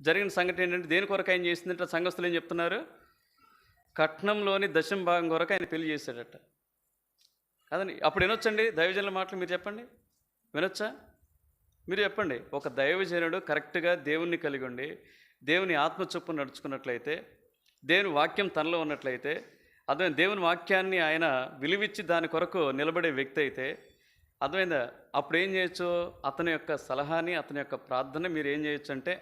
జరిగిన సంగతి ఏంటంటే దేని కొరకు ఆయన చేసిందంటే సంఘస్థులు ఏం చెప్తున్నారు? కట్నంలోని దశం భాగం కొరకు ఆయన పెళ్లి చేశాడట. కాదండి, అప్పుడు వినొచ్చండి దైవజనుల మాటలు? మీరు చెప్పండి, వినొచ్చా? మీరు చెప్పండి. ఒక దైవజనుడు కరెక్ట్గా దేవుణ్ణి కలిగి ఉండి దేవుని ఆత్మ చొప్పున నడుచుకున్నట్లయితే, దేవుని వాక్యం తనలో ఉన్నట్లయితే, అర్థమైంది, దేవుని వాక్యాన్ని ఆయన విలువిచ్చి దాని కొరకు నిలబడే వ్యక్తి అయితే అర్థమైందా? అప్పుడు ఏం చేయొచ్చు? అతని యొక్క సలహాని, అతని యొక్క ప్రార్థన మీరు ఏం చేయొచ్చు అంటే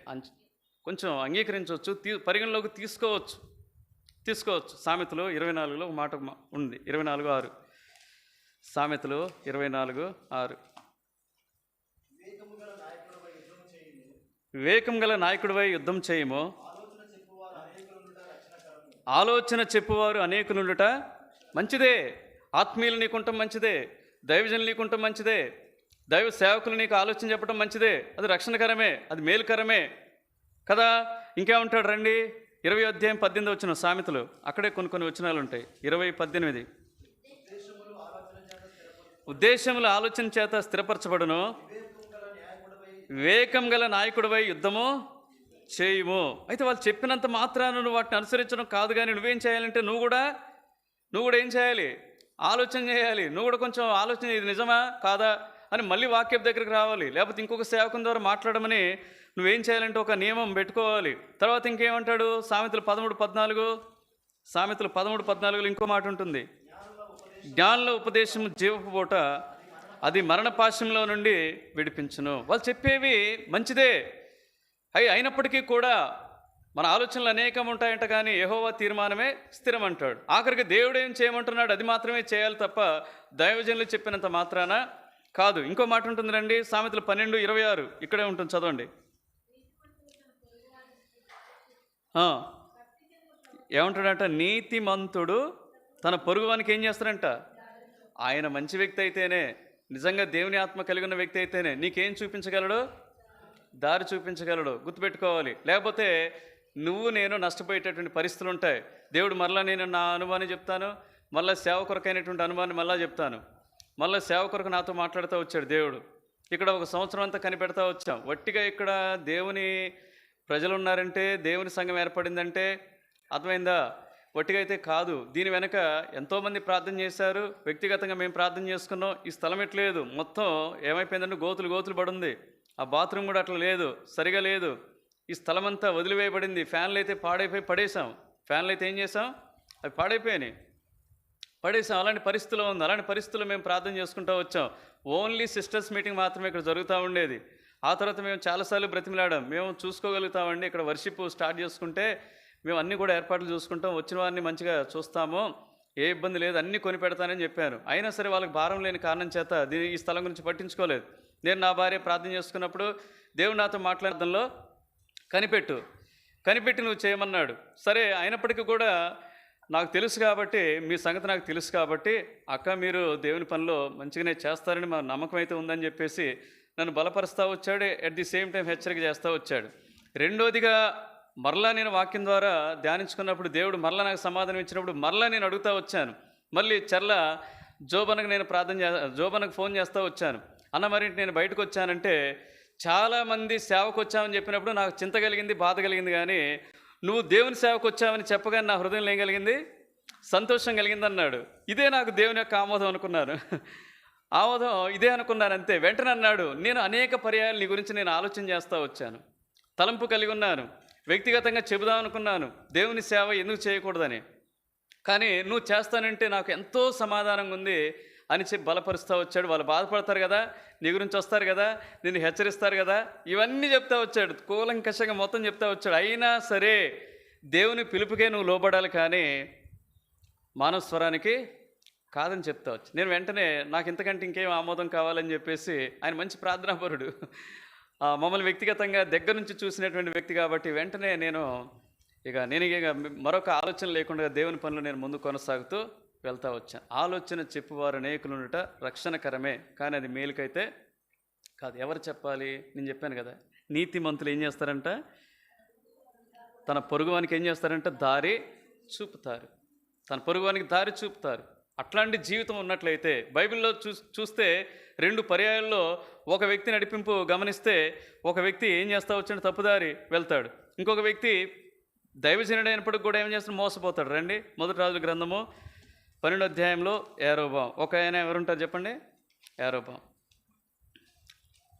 కొంచెం అంగీకరించవచ్చు, పరిగణలోకి తీసుకోవచ్చు. సామెతలు 24లో ఒక మాట ఉంది, 24:6. సామెతలు 24:6. వివేకం గల నాయకుడివై యుద్ధం చేయము, ఆలోచన చెప్పువారు అనేకులుండుట మంచిదే. ఆత్మీయులు నీకుంటాం మంచిదే, దైవజనులు నీకుంటాం మంచిదే, దైవ సేవకులు నీకు ఆలోచన చెప్పడం మంచిదే. అది రక్షణకరమే, అది మేలుకరమే కదా. ఇంకేముంటాడు రండి, 20వ అధ్యాయం 18 వచ్చిన సామెతలు, అక్కడే కొన్ని వచనాలు ఉంటాయి. 20:18. ఉద్దేశముల ఆలోచన చేత స్థిరపరచబడును, వివేకం గల నాయకుడివై యుద్ధము చేయము. అయితే వాళ్ళు చెప్పినంత మాత్రాన నువ్వు వాటిని అనుసరించడం కాదు, కానీ నువ్వేం చేయాలంటే నువ్వు కూడా ఏం చేయాలి? ఆలోచన చేయాలి. నువ్వు కూడా కొంచెం ఆలోచన, ఇది నిజమా కాదా అని మళ్ళీ వాక్యం దగ్గరికి రావాలి. లేకపోతే ఇంకొక సేవకుని ద్వారా మాట్లాడమని నువ్వేం చేయాలంటే ఒక నియమం పెట్టుకోవాలి. తర్వాత ఇంకేమంటాడు? సామెతలు 13:14 ఇంకో మాట ఉంటుంది. జ్ఞానంలో ఉపదేశం జీవపు పూట, అది మరణపాశంలో నుండి విడిపించును. వాళ్ళు చెప్పేవి మంచిదే అయినప్పటికీ కూడా మన ఆలోచనలు అనేకం ఉంటాయంట, కానీ యెహోవా తీర్మానమే స్థిరం అంటాడు. ఆఖరికి దేవుడు ఏం చేయమంటున్నాడు అది మాత్రమే చేయాలి తప్ప దైవజనులు చెప్పినంత మాత్రాన కాదు. ఇంకో మాట ఉంటుంది రండి, సామెతలు 12:26 ఇక్కడే ఉంటుంది, చదవండి. ఏమంటాడంట? నీతిమంతుడు తన పొరుగువానికి ఏం చేస్తాడంట? ఆయన మంచి వ్యక్తి అయితేనే, నిజంగా దేవుని ఆత్మ కలిగి ఉన్న వ్యక్తి అయితేనే నీకేం చూపించగలడు? దారి చూపించగలడు. గుర్తుపెట్టుకోవాలి. లేకపోతే నువ్వు నేను నష్టపోయేటటువంటి పరిస్థితులు ఉంటాయి. దేవుడు మరలా, నేను నా అనుభవాన్ని చెప్తాను, మళ్ళీ సేవ కొరకైనటువంటి అనుభవాన్ని మళ్ళీ చెప్తాను. మళ్ళీ సేవ కొరకు నాతో మాట్లాడుతూ వచ్చాడు దేవుడు. ఇక్కడ 1 సంవత్సరం అంతా కనిపెడతా వచ్చాం. వట్టిగా ఇక్కడ దేవుని ప్రజలు ఉన్నారంటే, దేవుని సంఘం ఏర్పడిందంటే అర్థమైందా? వట్టిగా అయితే కాదు. దీని వెనక ఎంతోమంది ప్రార్థన చేశారు, వ్యక్తిగతంగా మేము ప్రార్థన చేసుకున్నాం. ఈ స్థలం ఎట్లేదు, మొత్తం ఏమైపోయిందంటే గోతులు పడుంది. ఆ బాత్రూమ్ కూడా అట్లా లేదు, సరిగా లేదు. ఈ స్థలం అంతా వదిలివేయబడింది. ఫ్యాన్లు అయితే పాడైపోయి పడేసాం. ఫ్యాన్లు అయితే ఏం చేసాం? అవి పడేసాం. అలాంటి పరిస్థితుల్లో ఉంది. అలాంటి పరిస్థితుల్లో మేము ప్రార్థన చేసుకుంటూ వచ్చాం. ఓన్లీ సిస్టర్స్ మీటింగ్ మాత్రమే ఇక్కడ జరుగుతూ ఉండేది. ఆ తర్వాత మేము చాలాసార్లు బ్రతిమలాడాం, మేము చూసుకోగలుగుతామండి, ఇక్కడ వర్షిప్ స్టార్ట్ చేసుకుంటే మేము అన్నీ కూడా ఏర్పాట్లు చూసుకుంటాం, వచ్చిన వారిని మంచిగా చూస్తాము, ఏ ఇబ్బంది లేదు, అన్నీ కొని పెడతానని చెప్పాను. అయినా సరే వాళ్ళకి భారం లేని కారణం చేత ఈ స్థలం గురించి పట్టించుకోలేదు. నేను నా భార్య ప్రార్థన చేసుకున్నప్పుడు దేవుడు నాతో మాట్లాడడంలో కనిపెట్టి నువ్వు చేయమన్నాడు. సరే, అయినప్పటికీ కూడా నాకు తెలుసు కాబట్టి, మీ సంగతి నాకు తెలుసు కాబట్టి, అక్క మీరు దేవుని పనిలో మంచిగానే చేస్తారని మా నమ్మకం అయితే ఉందని చెప్పేసి నన్ను బలపరుస్తూ వచ్చాడు. ఎట్ ది సేమ్ టైం హెచ్చరిక చేస్తూ వచ్చాడు. రెండోదిగా మరలా నేను వాక్యం ద్వారా ధ్యానించుకున్నప్పుడు దేవుడు మరలా నాకు సమాధానం ఇచ్చినప్పుడు మరలా నేను అడుగుతూ వచ్చాను. మళ్ళీ చర్ల జోబనకు నేను జోబనకు ఫోన్ చేస్తూ వచ్చాను. అన్న మరి నేను బయటకు వచ్చానంటే, చాలామంది సేవకు వచ్చామని చెప్పినప్పుడు నాకు చింత కలిగింది, బాధ కలిగింది, కానీ నువ్వు దేవుని సేవకు వచ్చావని చెప్పగానే నా హృదయంలో ఏం కలిగింది? సంతోషం కలిగింది అన్నాడు. ఇదే నాకు దేవుని యొక్క ఆమోదం అనుకున్నాను. ఆమోదం ఇదే అనుకున్నాను అంతే. వెంటనే అన్నాడు, నేను అనేక పర్యాయాలు నీ గురించి నేను ఆలోచన చేస్తూ వచ్చాను, తలంపు కలిగి ఉన్నాను, వ్యక్తిగతంగా చెబుదాం అనుకున్నాను దేవుని సేవ ఎందుకు చేయకూడదని, కానీ నువ్వు చేస్తానంటే నాకు ఎంతో సమాధానంగా ఉంది అని చెప్పి బలపరుస్తూ వచ్చాడు. వాళ్ళు బాధపడతారు కదా, నీ గురించి వస్తారు కదా, నిన్ను హెచ్చరిస్తారు కదా, ఇవన్నీ చెప్తా వచ్చాడు. కూలంకషంగా మొత్తం చెప్తా వచ్చాడు. అయినా సరే దేవుని పిలుపుకే నువ్వు లోబడాలి, కానీ మానవ స్వరానికి కాదని చెప్తా వచ్చు. నేను వెంటనే నాకు ఇంతకంటే ఇంకేం ఆమోదం కావాలని చెప్పేసి, ఆయన మంచి ప్రార్థనాపరుడు, మమ్మల్ని వ్యక్తిగతంగా దగ్గర నుంచి చూసినటువంటి వ్యక్తి కాబట్టి వెంటనే నేను మరొక ఆలోచన లేకుండా దేవుని పనులు నేను ముందు కొనసాగుతూ వెళ్తా వచ్చాను. ఆలోచన చెప్పువారు అనేకులుండుట రక్షణకరమే, కానీ అది మేలుకైతే కాదు. ఎవరు చెప్పాలి? నేను చెప్పాను కదా, నీతిమంతులు ఏం చేస్తారంట? తన పొరుగువానికి ఏం చేస్తారంట? దారి చూపుతారు. తన పొరుగువానికి దారి చూపుతారు. అట్లాంటి జీవితం ఉన్నట్లయితే బైబిల్లో చూస్తే 2 పర్యాయాల్లో ఒక వ్యక్తి నడిపింపు గమనిస్తే, ఒక వ్యక్తి ఏం చేస్తా వచ్చాడు? తప్పుదారి వెళ్తాడు. ఇంకొక వ్యక్తి దైవజనుడైనప్పటికి కూడా ఏం చేస్తాడు? మోసపోతాడు. రండి, 1 రాజుల గ్రంథము 12వ అధ్యాయంలో యారోబాం. ఒక ఆయన ఎవరుంటారు చెప్పండి? యారోబాం.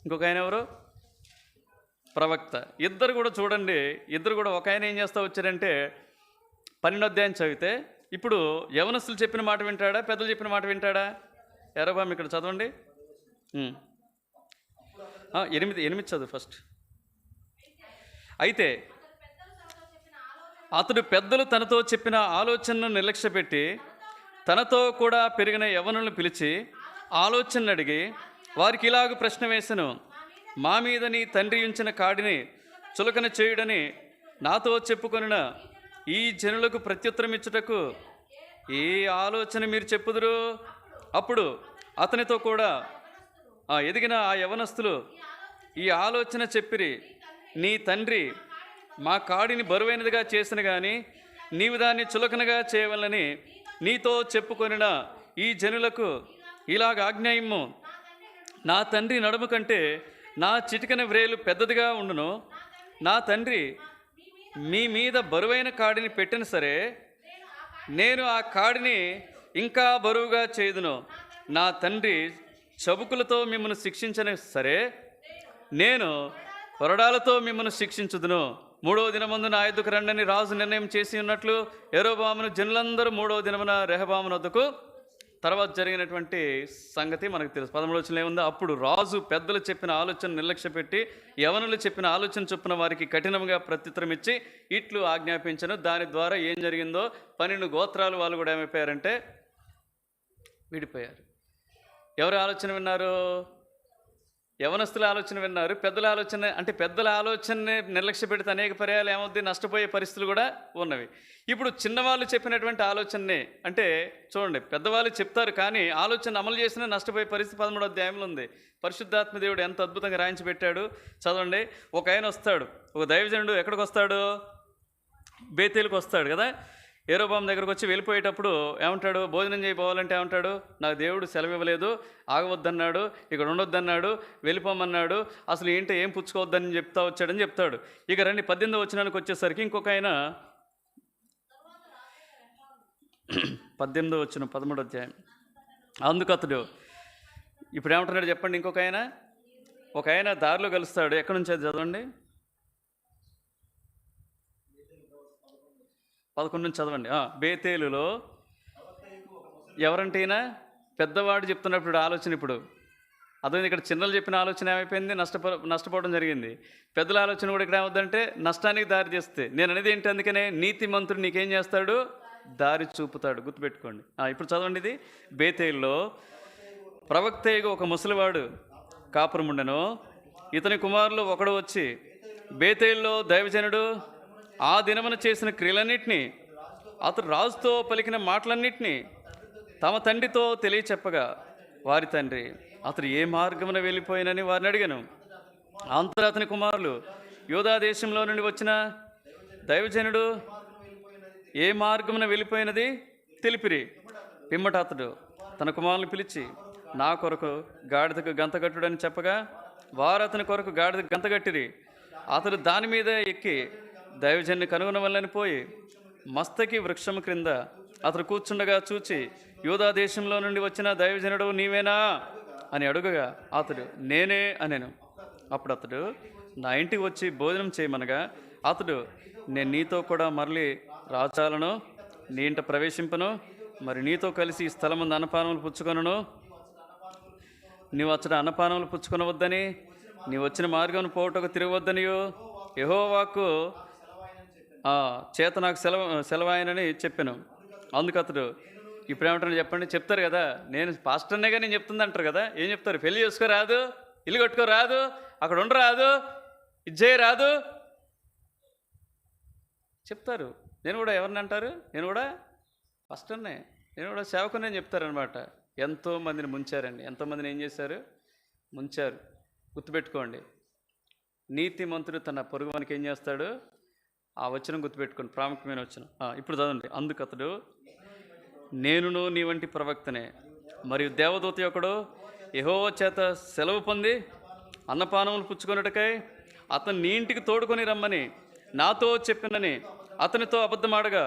ఇంకొక ఆయన ఎవరు? ప్రవక్త. ఇద్దరు కూడా చూడండి, ఇద్దరు కూడా ఒక ఆయన ఏం చేస్తూ వచ్చారంటే, 12వ అధ్యాయం చదివితే ఇప్పుడు యవనస్తులు చెప్పిన మాట వింటాడా, పెద్దలు చెప్పిన మాట వింటాడా? యారోబాం ఇక్కడ చదవండి. 8 చదువు ఫస్ట్. అయితే అతడు పెద్దలు తనతో చెప్పిన ఆలోచనను నిర్లక్ష్యపెట్టి తనతో కూడా పెరిగిన యవ్వనులను పిలిచి ఆలోచనను అడిగి వారికి ఇలాగ ప్రశ్న వేసెను, మా మీద నీ తండ్రి ఉంచిన కాడిని చులకన చేయుడని నాతో చెప్పుకొనిన ఈ జనులకు ప్రత్యుత్తరం ఇచ్చుటకు ఏ ఆలోచన మీరు చెప్పుదురు? అప్పుడు అతనితో కూడా ఎదిగిన ఆ యవనస్తులు ఈ ఆలోచన చెప్పిరి, నీ తండ్రి మా కాడిని బరువైనదిగా చేసిన కానీ నీవు దాన్ని చులకనగా చేయవలని నీతో చెప్పుకొనిన ఈ జనులకు ఇలాగ ఆజ్ఞాయము, నా తండ్రి నడుము కంటే నా చిటికన వ్రేలు పెద్దదిగా ఉండును, నా తండ్రి మీ మీద బరువైన కాడిని పెట్టిన సరే నేను ఆ కాడిని ఇంకా బరువుగా చేయుదును. నా తండ్రి చబుకులతో మిమ్మల్ని శిక్షించిన సరే నేను కొరడాలతో మిమ్మల్ని శిక్షించుదును. 3వ దినమందు నా యొద్దకు రండని రాజు నిర్ణయం చేసి ఉన్నట్లు యెరొబెయామును జనులందరూ 3వ దినమున రెహబాము వద్దకు. తర్వాత జరిగినటువంటి సంగతి మనకు తెలుసు. 13వ వచనంలో ఏముందో, అప్పుడు రాజు పెద్దలు చెప్పిన ఆలోచన నిర్లక్ష్య పెట్టి యవనులు చెప్పిన ఆలోచన చొప్పున వారికి కఠినంగా ప్రత్యుత్తరం ఇచ్చి ఇట్లు ఆజ్ఞాపించను. దాని ద్వారా ఏం జరిగిందో 12 గోత్రాలు వాళ్ళు కూడా ఏమైపోయారంటే విడిపోయారు. ఎవరి ఆలోచన విన్నారు? యవనస్తుల ఆలోచన విన్నారు. పెద్దల ఆలోచన అంటే పెద్దల ఆలోచనని నిర్లక్ష్య పెడితే అనేక పర్యాలు ఏమవుద్ది, నష్టపోయే పరిస్థితులు కూడా ఉన్నవి. ఇప్పుడు చిన్నవాళ్ళు చెప్పినటువంటి ఆలోచనని అంటే చూడండి, పెద్దవాళ్ళు చెప్తారు కానీ ఆలోచన అమలు చేసినా నష్టపోయే పరిస్థితి 13వ అధ్యాయంలో ఉంది. పరిశుద్ధాత్మ దేవుడు ఎంత అద్భుతంగా రాయించి పెట్టాడు చదవండి. ఒక ఆయన వస్తాడు, ఒక దైవజనుడు ఎక్కడికి వస్తాడు? బేతేలుకు వస్తాడు కదా. యెరొబెయాము దగ్గరకు వచ్చి వెళ్ళిపోయేటప్పుడు ఏమంటాడు? భోజనం చేయబోవాలంటే ఏమంటాడు? నాకు దేవుడు సెలవు ఇవ్వలేదు, ఆగవద్దన్నాడు, ఇక్కడ ఉండొద్దన్నాడు, వెళ్ళిపోమన్నాడు, అసలు ఏంటో ఏం పుచ్చుకోవద్దని వచ్చాడని చెప్తాడు. ఇక రండి 18వ వచనానికి వచ్చేసరికి ఇంకొక ఆయన 18వ వచనం 13వ అధ్యాయం. అందుకు అతడు ఇప్పుడు ఏమంటున్నాడు చెప్పండి. ఇంకొక ఆయన ఒక ఆయన దారిలో కలుస్తాడు. ఎక్కడి నుంచి అది చదవండి, 11 నుంచి చదవండి. బేతేలులో ఎవరంటైనా పెద్దవాడు చెప్తున్నప్పుడు ఆలోచన ఇప్పుడు అదే ఇక్కడ చిన్నలు చెప్పిన ఆలోచన ఏమైపోయింది, నష్టపోవడం జరిగింది. పెద్దల ఆలోచన కూడా ఇక్కడ ఏమవుద్దంటే నష్టానికి దారి చేస్తే. నేను అనేది ఏంటి, అందుకనే నీతిమంతుడు నీకేం చేస్తాడు? దారి చూపుతాడు. గుర్తుపెట్టుకోండి. ఇప్పుడు చదవండి. ఇది బేతేలులో ప్రవక్తయ్యగా ఒక ముసలివాడు కాపురముండెను. ఇతని కుమారులు ఒకడు వచ్చి బేతేలులో దైవజనుడు ఆ దినమున చేసిన క్రియలన్నింటినీ అతడు రాజుతో పలికిన మాటలన్నింటినీ తమ తండ్రితో తెలియచెప్పగా వారి తండ్రి అతడు ఏ మార్గమున వెళ్ళిపోయినని వారిని అడిగాను. అంతటా అతని కుమారులు యూదా దేశంలో నుండి వచ్చిన దైవజనుడు ఏ మార్గమున వెళ్ళిపోయినది తెలిపిరి. పిమ్మట అతడు తన కుమారులను పిలిచి నా కొరకు గాడిదకు గంతగట్టుడని చెప్పగా వారు అతని కొరకు గాడిదకు గంతగట్టిరి. అతడు దాని మీద ఎక్కి దైవజన్ని కనుగొనవల్లని పోయి మస్తకి వృక్షము క్రింద అతడు కూర్చుండగా చూచి యూదా దేశంలో నుండి వచ్చిన దైవజనుడు నీవేనా అని అడుగగా అతడు నేనే అనెను. అప్పుడు అతడు నా ఇంటికి వచ్చి భోజనం చేయమనగా అతడు నేను నీతో కూడా మరలి రాచాలను, నీ ఇంట ప్రవేశింపను, మరి నీతో కలిసి ఈ స్థలం ముందు అన్నపానములు పుచ్చుకొనను. నీవు అచ్చట అన్నపానములు పుచ్చుకొనవద్దని, నీవు వచ్చిన మార్గం పోవటకు తిరగవద్దనియో యెహోవాకు చేత నాకు సెలవాయనని చెప్పాను. అందుకు అతడు ఇప్పుడు ఏమంటారు చెప్పండి. చెప్తారు కదా, నేను పాస్టర్నేగా నేను చెప్తుంది అంటారు కదా. ఏం చెప్తారు? పెళ్లి చేసుకోరాదు, ఇల్లు కట్టుకోరాదు, అక్కడ ఉండరాదు, ఇది చేయరాదు చెప్తారు. నేను కూడా ఎవరిని అంటారు? నేను కూడా పాస్టర్నే, నేను కూడా సేవకునే చెప్తారనమాట. ఎంతోమందిని ముంచారండి. ఎంతోమందిని ఏం చేశారు? ముంచారు. గుర్తుపెట్టుకోండి. నీతిమంతుడు తన పొరుగువానికి ఏం చేస్తాడు? ఆ వచనం గుర్తుపెట్టుకోండి, ప్రాముఖ్యమైన వచనం. ఇప్పుడు చదవండి. అందుకు అతడు నేనును నీ వంటి ప్రవక్తనే, మరియు దేవదూత ఒకడు యెహోవా చేత సెలవు పొంది అన్నపానములు పుచ్చుకొనుటకై అతను నీ ఇంటికి తోడుకొని రమ్మని నాతో చెప్పినని అతనితో అబద్ధమాడగా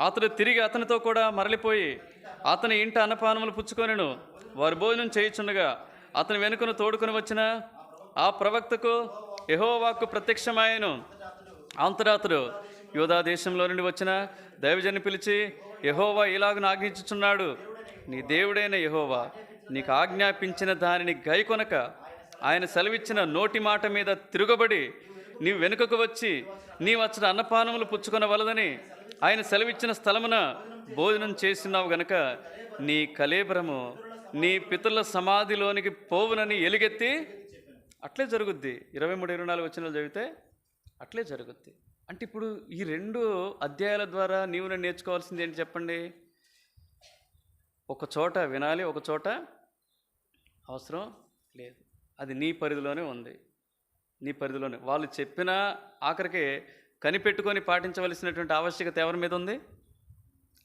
అతడు తిరిగి అతనితో కూడా మరలిపోయి అతని ఇంట అన్నపానములు పుచ్చుకొనెను. వారు భోజనం చేయుచుండగా అతని వెనుకను తోడుకొని వచ్చిన ఆ ప్రవక్తకు యెహోవాకు ప్రత్యక్షమాయెను. అంతటా అతడు యూదా దేశంలో నుండి వచ్చిన దైవజన్ని పిలిచి యెహోవా ఇలాగను ఆజ్ఞించుచున్నాడు, నీ దేవుడైన యెహోవా నీకు ఆజ్ఞాపించిన దానిని గైకొనక ఆయన సెలవిచ్చిన నోటి మాట మీద తిరుగబడి నీవు వెనుకకు వచ్చి నీవు అచ్చట అన్నపానములు పుచ్చుకొనవలదని ఆయన సెలవిచ్చిన స్థలమున భోజనం చేస్తున్నావు గనక నీ కళేబరము నీ పితరుల సమాధిలోనికి పోవునని ఎలుగెత్తి. అట్లే జరుగుద్ది. 23-24 వచనాలు చదివితే అట్లే జరుగుద్ది. అంటే ఇప్పుడు ఈ 2 అధ్యాయాల ద్వారా నీవు నేను నేర్చుకోవాల్సింది ఏంటి చెప్పండి? ఒక చోట వినాలి, ఒక చోట అవసరం లేదు. అది నీ పరిధిలోనే ఉంది. నీ పరిధిలోనే వాళ్ళు చెప్పిన ఆఖరికి కనిపెట్టుకొని పాటించవలసినటువంటి ఆవశ్యకత ఎవరి మీద ఉంది?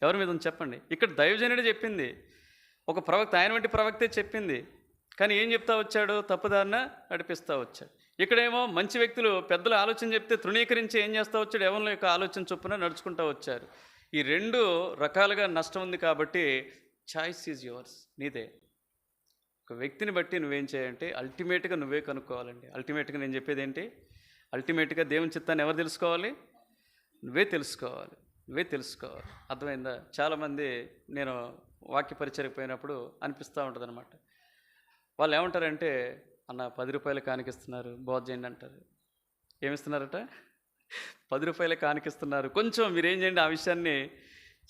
ఎవరి మీద ఉంది చెప్పండి? ఇక్కడ దైవజనుడే చెప్పింది, ఒక ప్రవక్త, ఆయన వంటి ప్రవక్తే చెప్పింది. కానీ ఏం చెప్తా వచ్చాడు? తప్పుదారిన నడిపిస్తూ వచ్చాడు. ఇక్కడేమో మంచి వ్యక్తులు పెద్దలు ఆలోచన చెప్తే తృణీకరించి ఏం చేస్తూ వచ్చాడు, ఎవరి యొక్క ఆలోచన చొప్పున నడుచుకుంటూ వచ్చారు. ఈ 2 రకాలుగా నష్టం ఉంది కాబట్టి చాయిస్ ఈజ్ యువర్స్, నీదే. ఒక వ్యక్తిని బట్టి నువ్వేం చేయాలంటే అల్టిమేట్గా నువ్వే కనుక్కోవాలండి. అల్టిమేట్గా నేను చెప్పేది ఏంటి, అల్టిమేట్గా దేవుని చిత్తాన్ని ఎవరు తెలుసుకోవాలి, నువ్వే తెలుసుకోవాలి, నువ్వే తెలుసుకోవాలి. అర్థమైందా? చాలామంది నేను వాక్య పరిచయకు పోయినప్పుడు అనిపిస్తూ ఉంటుంది అనమాట. వాళ్ళు ఏమంటారంటే, అన్న 10 రూపాయలు కానికిస్తున్నారు, బోధ చేయండి అంటారు. ఏమిస్తున్నారట? 10 రూపాయలు కానికిస్తున్నారు, కొంచెం మీరేం చేయండి ఆ విషయాన్ని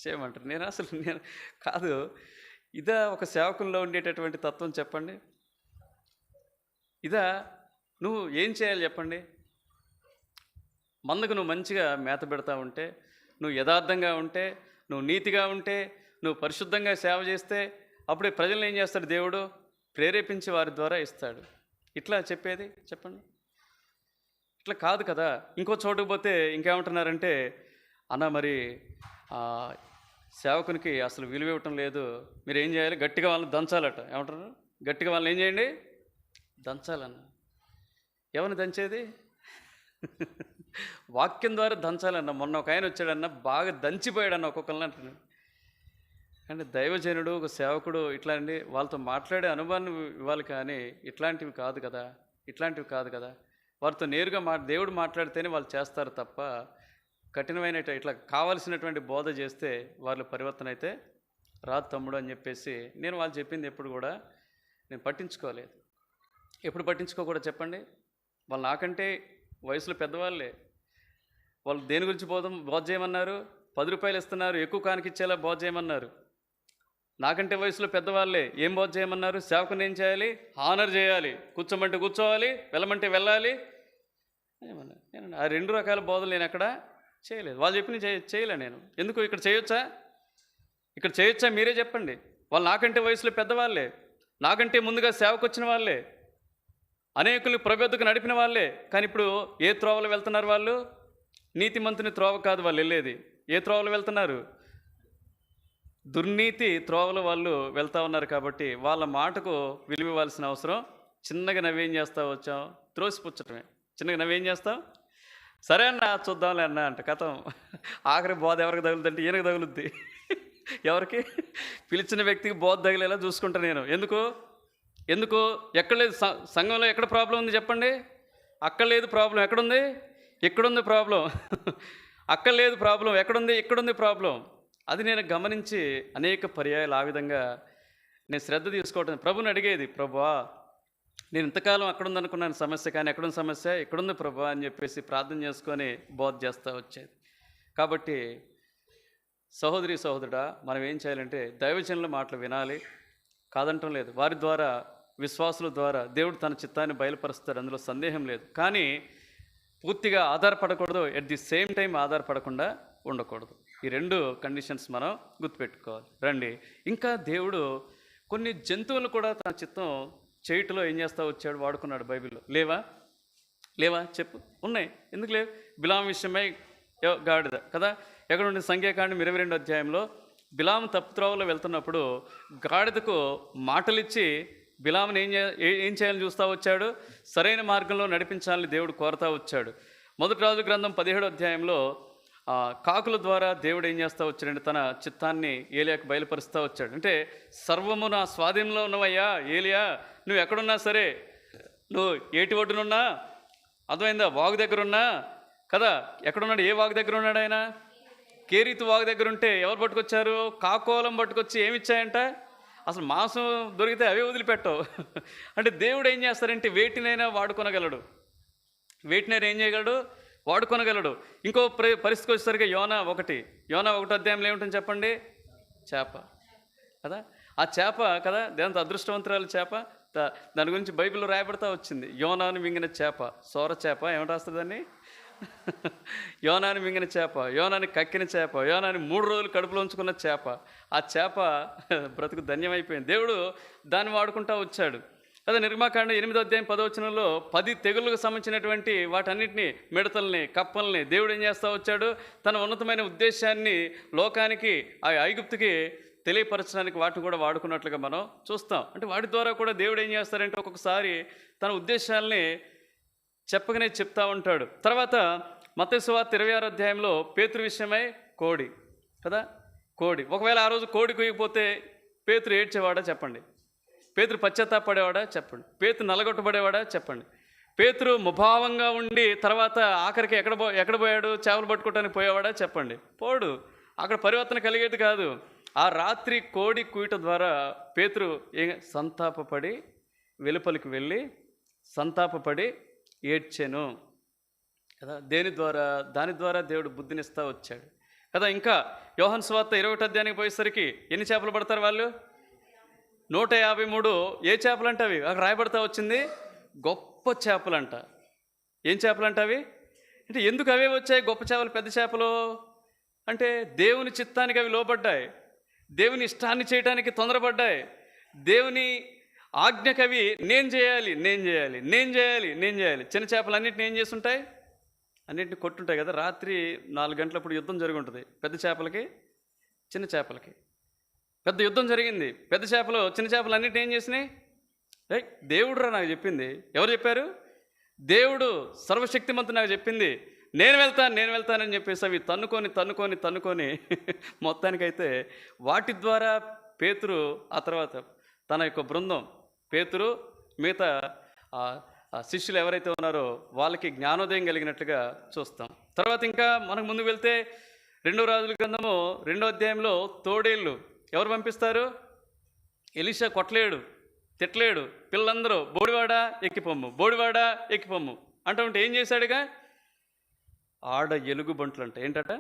చేయమంటారు. నేను కాదు, ఇదా ఒక సేవకుల్లో ఉండేటటువంటి తత్వం చెప్పండి? ఇదా నువ్వు ఏం చేయాలి చెప్పండి? మందకు నువ్వు మంచిగా మేత పెడతా ఉంటే, నువ్వు యథార్థంగా ఉంటే, నువ్వు నీతిగా ఉంటే, నువ్వు పరిశుద్ధంగా సేవ చేస్తే అప్పుడే ప్రజలను ఏం చేస్తాడు దేవుడు? ప్రేరేపించి వారి ద్వారా ఇస్తాడు. ఇట్లా చెప్పేది చెప్పండి? ఇట్లా కాదు కదా. ఇంకో చోటుకు పోతే ఇంకేమంటున్నారంటే, అన్న మరి సేవకునికి అసలు విలువ ఇవ్వటం లేదు, మీరు ఏం చేయాలి, గట్టిగా వాళ్ళని దంచాలట. ఏమంటారు? గట్టిగా వాళ్ళని ఏం చేయండి, దంచాలన్న. ఎవరిని దంచేది? వాక్యం ద్వారా దంచాలన్న. మొన్న ఒక ఆయన వచ్చాడన్న, బాగా దంచిపోయాడన్న ఒక్కొక్కరిని అంటున్నాడు. అంటే దైవజనుడు, ఒక సేవకుడు ఇట్లా అండి వాళ్ళతో మాట్లాడే అనుభవాన్ని ఇవ్వాలి, కానీ ఇట్లాంటివి కాదు కదా, ఇట్లాంటివి కాదు కదా. వారితో నేరుగా దేవుడు మాట్లాడితేనే వాళ్ళు చేస్తారు తప్ప కఠినమైన ఇట్లా కావాల్సినటువంటి బోధ చేస్తే వాళ్ళ పరివర్తన అయితే రాదు తమ్ముడు అని చెప్పేసి నేను వాళ్ళు చెప్పింది ఎప్పుడు కూడా నేను పట్టించుకోలేదు. ఎప్పుడు పట్టించుకోకూడదు చెప్పండి? వాళ్ళు నాకంటే వయసులో పెద్దవాళ్ళే. వాళ్ళు దేని గురించి బోధ చేయమన్నారు? 10 రూపాయలు ఇస్తున్నారు, ఎక్కువ కానికిచ్చేలా బోధ చేయమన్నారు. నాకంటే వయసులో పెద్దవాళ్ళే. ఏం బోధ చేయమన్నారు? సేవకుని ఏం చేయాలి? హానర్ చేయాలి, కూర్చోమంటే కూర్చోవాలి, వెళ్ళమంటే వెళ్ళాలి. ఏమన్నా నేను ఆ 2 రకాల బోధలు నేను ఎక్కడ చేయలేదు. వాళ్ళు చెప్పిన చేయలే నేను. ఎందుకు? ఇక్కడ చేయొచ్చా? ఇక్కడ చేయొచ్చా? మీరే చెప్పండి. వాళ్ళు నాకంటే వయసులో పెద్దవాళ్ళే, నాకంటే ముందుగా సేవకు వచ్చిన వాళ్ళే, అనేకులు ప్రబోధకు నడిపిన వాళ్ళే. కానీ ఇప్పుడు ఏ త్రోవలు వెళ్తున్నారు వాళ్ళు? నీతిమంతుని త్రోవ కాదు వాళ్ళు వెళ్ళేది. ఏ త్రోవలు వెళ్తున్నారు? దుర్నీతి త్రోవలు వాళ్ళు వెళ్తూ ఉన్నారు. కాబట్టి వాళ్ళ మాటకు విలువ ఇవ్వాల్సిన అవసరం. చిన్నగా నవ్వేం చేస్తా వచ్చాం, త్రోసిపుచ్చటమే. చిన్నగా నవ్వేం చేస్తాం, సరే అన్న చూద్దాంలే అన్న అంట, కథం. ఆఖరి బోధ ఎవరికి తగులుతుంటే ఈయనకు తగులుద్ది. ఎవరికి? పిలిచిన వ్యక్తికి బోధ తగిలేలా చూసుకుంటా నేను. ఎందుకు ఎక్కడ లేదు సంఘంలో? ఎక్కడ ప్రాబ్లం ఉంది చెప్పండి? అక్కడ లేదు ప్రాబ్లం. ఎక్కడుంది? ఇక్కడుంది ప్రాబ్లం. అక్కడ లేదు ప్రాబ్లం. ఎక్కడుంది? ఇక్కడుంది ప్రాబ్లం. అది నేను గమనించి అనేక పర్యాయాలు ఆ విధంగా నేను శ్రద్ధ తీసుకోవటం, ప్రభుని అడిగేది, ప్రభువా నేను ఇంతకాలం అక్కడుందనుకున్నాను సమస్య, కానీ ఎక్కడున్న సమస్య? ఇక్కడుంది ప్రభువా అని చెప్పేసి ప్రార్థన చేసుకొని బోధ చేస్తూ వచ్చేది. కాబట్టి సహోదరి సహోదరుడా, మనం ఏం చేయాలంటే దైవజనుల మాటలు వినాలి, కాదంటం లేదు. వారి ద్వారా, విశ్వాసుల ద్వారా దేవుడు తన చిత్తాన్ని బయలుపరుస్తాడు, అందులో సందేహం లేదు. కానీ పూర్తిగా ఆధారపడకూడదు, ఎట్ ది సేమ్ టైం ఆధారపడకుండా ఉండకూడదు. ఈ 2 కండిషన్స్ మనం గుర్తుపెట్టుకోవాలి. రండి, ఇంకా దేవుడు కొన్ని జంతువులు కూడా తన చిత్తం చేయటంలో ఏం చేస్తూ వచ్చాడు, వాడుకున్నాడు బైబిల్లో. లేవా చెప్పు? ఉన్నాయి. ఎందుకు లేవు? బిలాము విషయమై గాడిద కదా, ఎక్కడ ఉండే సంఖ్యాకాండం 22వ అధ్యాయంలో బిలాము తప్పుత్రోవలో వెళ్తున్నప్పుడు గాడిదకు మాటలిచ్చి బిలాముని ఏం చేయాలని చూస్తూ వచ్చాడు, సరైన మార్గంలో నడిపించాలని దేవుడు కోరుతూ వచ్చాడు. మొదటి రాజు గ్రంథం 17వ అధ్యాయంలో కాకుల ద్వారా దేవుడు ఏం చేస్తూ వచ్చాడంటే తన చిత్తాన్ని ఏలియాకు బయలుపరుస్తూ వచ్చాడు. అంటే సర్వము నా స్వాధీనంలో ఉన్నవయ్యా ఏలియా, నువ్వు ఎక్కడున్నా సరే, నువ్వు ఏటి ఒడ్డునున్నా, అర్థమైందా, వాగు దగ్గర ఉన్నా కదా. ఎక్కడున్నాడు? ఏ వాగు దగ్గర ఉన్నాడు ఆయన? కేరీతు వాగు దగ్గర ఉంటే ఎవరు పట్టుకొచ్చారు? కాకోలం పట్టుకొచ్చి ఏమిచ్చాయంట? అసలు మాంసం దొరికితే అవే వదిలిపెట్టవు. అంటే దేవుడు ఏం చేస్తారంటే వేటినైనా వాడుకొనగలడు, వేటినైనా ఏం చేయగలడు? వాడుకొనగలడు. ఇంకో పరిస్థితికి వచ్చేసరికి యోనా 1 అధ్యాయంలో ఏమిటని చెప్పండి? చేప కదా. ఆ చేప కదా, దేంతో అదృష్టవంతురాలు చేప, దాని గురించి బైబిల్లో రాయబడతా వచ్చింది. యోనాను మింగిన చేప, సోర చేప, ఏమిటి వస్తుంది దాన్ని? యోనాను మింగిన చేప, యోనాని కక్కిన చేప, యోనాని 3 రోజులు కడుపులో ఉంచుకున్న చేప. ఆ చేప బ్రతుకు ధన్యమైపోయింది. దేవుడు దాన్ని వాడుకుంటూ వచ్చాడు కదా. నిర్గమాకాండం 8వ అధ్యాయం 10వ వచనంలో 10 తెగుళ్ళకు సంబంధించినటువంటి వాటన్నిటిని, మిడతల్ని, కప్పల్ని దేవుడు ఏం చేస్తూ వచ్చాడు? తన ఉన్నతమైన ఉద్దేశాన్ని లోకానికి, ఆ ఐగుప్తుకి తెలియపరచడానికి వాటిని కూడా వాడుకున్నట్లుగా మనం చూస్తాం. అంటే వాటి ద్వారా కూడా దేవుడు ఏం చేస్తారంటే ఒక్కొక్కసారి తన ఉద్దేశాలని చెప్పగానే చెప్తా ఉంటాడు. తర్వాత మత్తయి సువార్త 26వ అధ్యాయంలో పేతురు విషయమై కోడి కదా, కోడి. ఒకవేళ ఆ రోజు కోడి కూయకపోతే పేతురు ఏడ్చేవాడా చెప్పండి? పేతురు పశ్చాత్తాపడేవాడా చెప్పండి? పేతురు నలగొట్టబడేవాడా చెప్పండి? పేతురు ముభావంగా ఉండి తర్వాత ఆఖరికి ఎక్కడ పోయాడు? చేపలు పట్టుకోవటానికి పోయేవాడా చెప్పండి? పోడు. అక్కడ పరివర్తన కలిగేది కాదు. ఆ రాత్రి కోడి కూయట ద్వారా పేతురు సంతాపపడి వెలుపలికి వెళ్ళి సంతాపపడి ఏడ్చెను కదా. దాని ద్వారా దేవుడు బుద్ధినిస్తా వచ్చాడు కదా. ఇంకా యోహాను సువార్త 21వ అధ్యాయానికి పోయేసరికి ఎన్ని చేపలు పడతారు వాళ్ళు? 153. ఏ చేపలు అంటే అవి? అక్కడ రాయబడతా వచ్చింది గొప్ప చేపలంట. ఏం చేపలంట అవి? అంటే ఎందుకు అవే వచ్చాయి గొప్ప చేపలు, పెద్ద చేపలు? అంటే దేవుని చిత్తానికి అవి లోబడ్డాయి, దేవుని ఇష్టాన్ని చేయడానికి తొందరపడ్డాయి, దేవుని ఆజ్ఞకవి నేను చేయాలి. చిన్న చేపలు అన్నింటిని ఏం చేస్తుంటాయి? అన్నింటిని కొట్టుంటాయి కదా. రాత్రి 4 గంటలప్పుడు యుద్ధం జరిగి ఉంటుంది. పెద్ద చేపలకి చిన్న చేపలకి పెద్ద యుద్ధం జరిగింది. పెద్ద చేపలు చిన్న చేపలు అన్నింటిని ఏం చేసినాయి? దేవుడురా నాకు చెప్పింది. ఎవరు చెప్పారు? దేవుడు సర్వశక్తిమంతుడు నాకు చెప్పింది. నేను వెళ్తానని చెప్పేసి అవి తన్నుకొని మొత్తానికైతే వాటి ద్వారా పేతురు ఆ తర్వాత తన యొక్క బృందం, పేతురు మిగతా శిష్యులు ఎవరైతే ఉన్నారో వాళ్ళకి జ్ఞానోదయం కలిగినట్లుగా చూస్తాం. తర్వాత ఇంకా మనకు ముందుకు వెళ్తే 2 రాజుల గ్రంథము 2వ అధ్యాయంలో తోడేళ్ళు ఎవరు పంపిస్తారు? ఎలీషా కొట్టలేడు, తిట్టలేడు. పిల్లలందరూ బోడివాడా ఎక్కిపోమ్ము అంటూ ఏం చేశాడుగా? ఆడ ఎలుగుబంట్లు అంట. ఏంటట?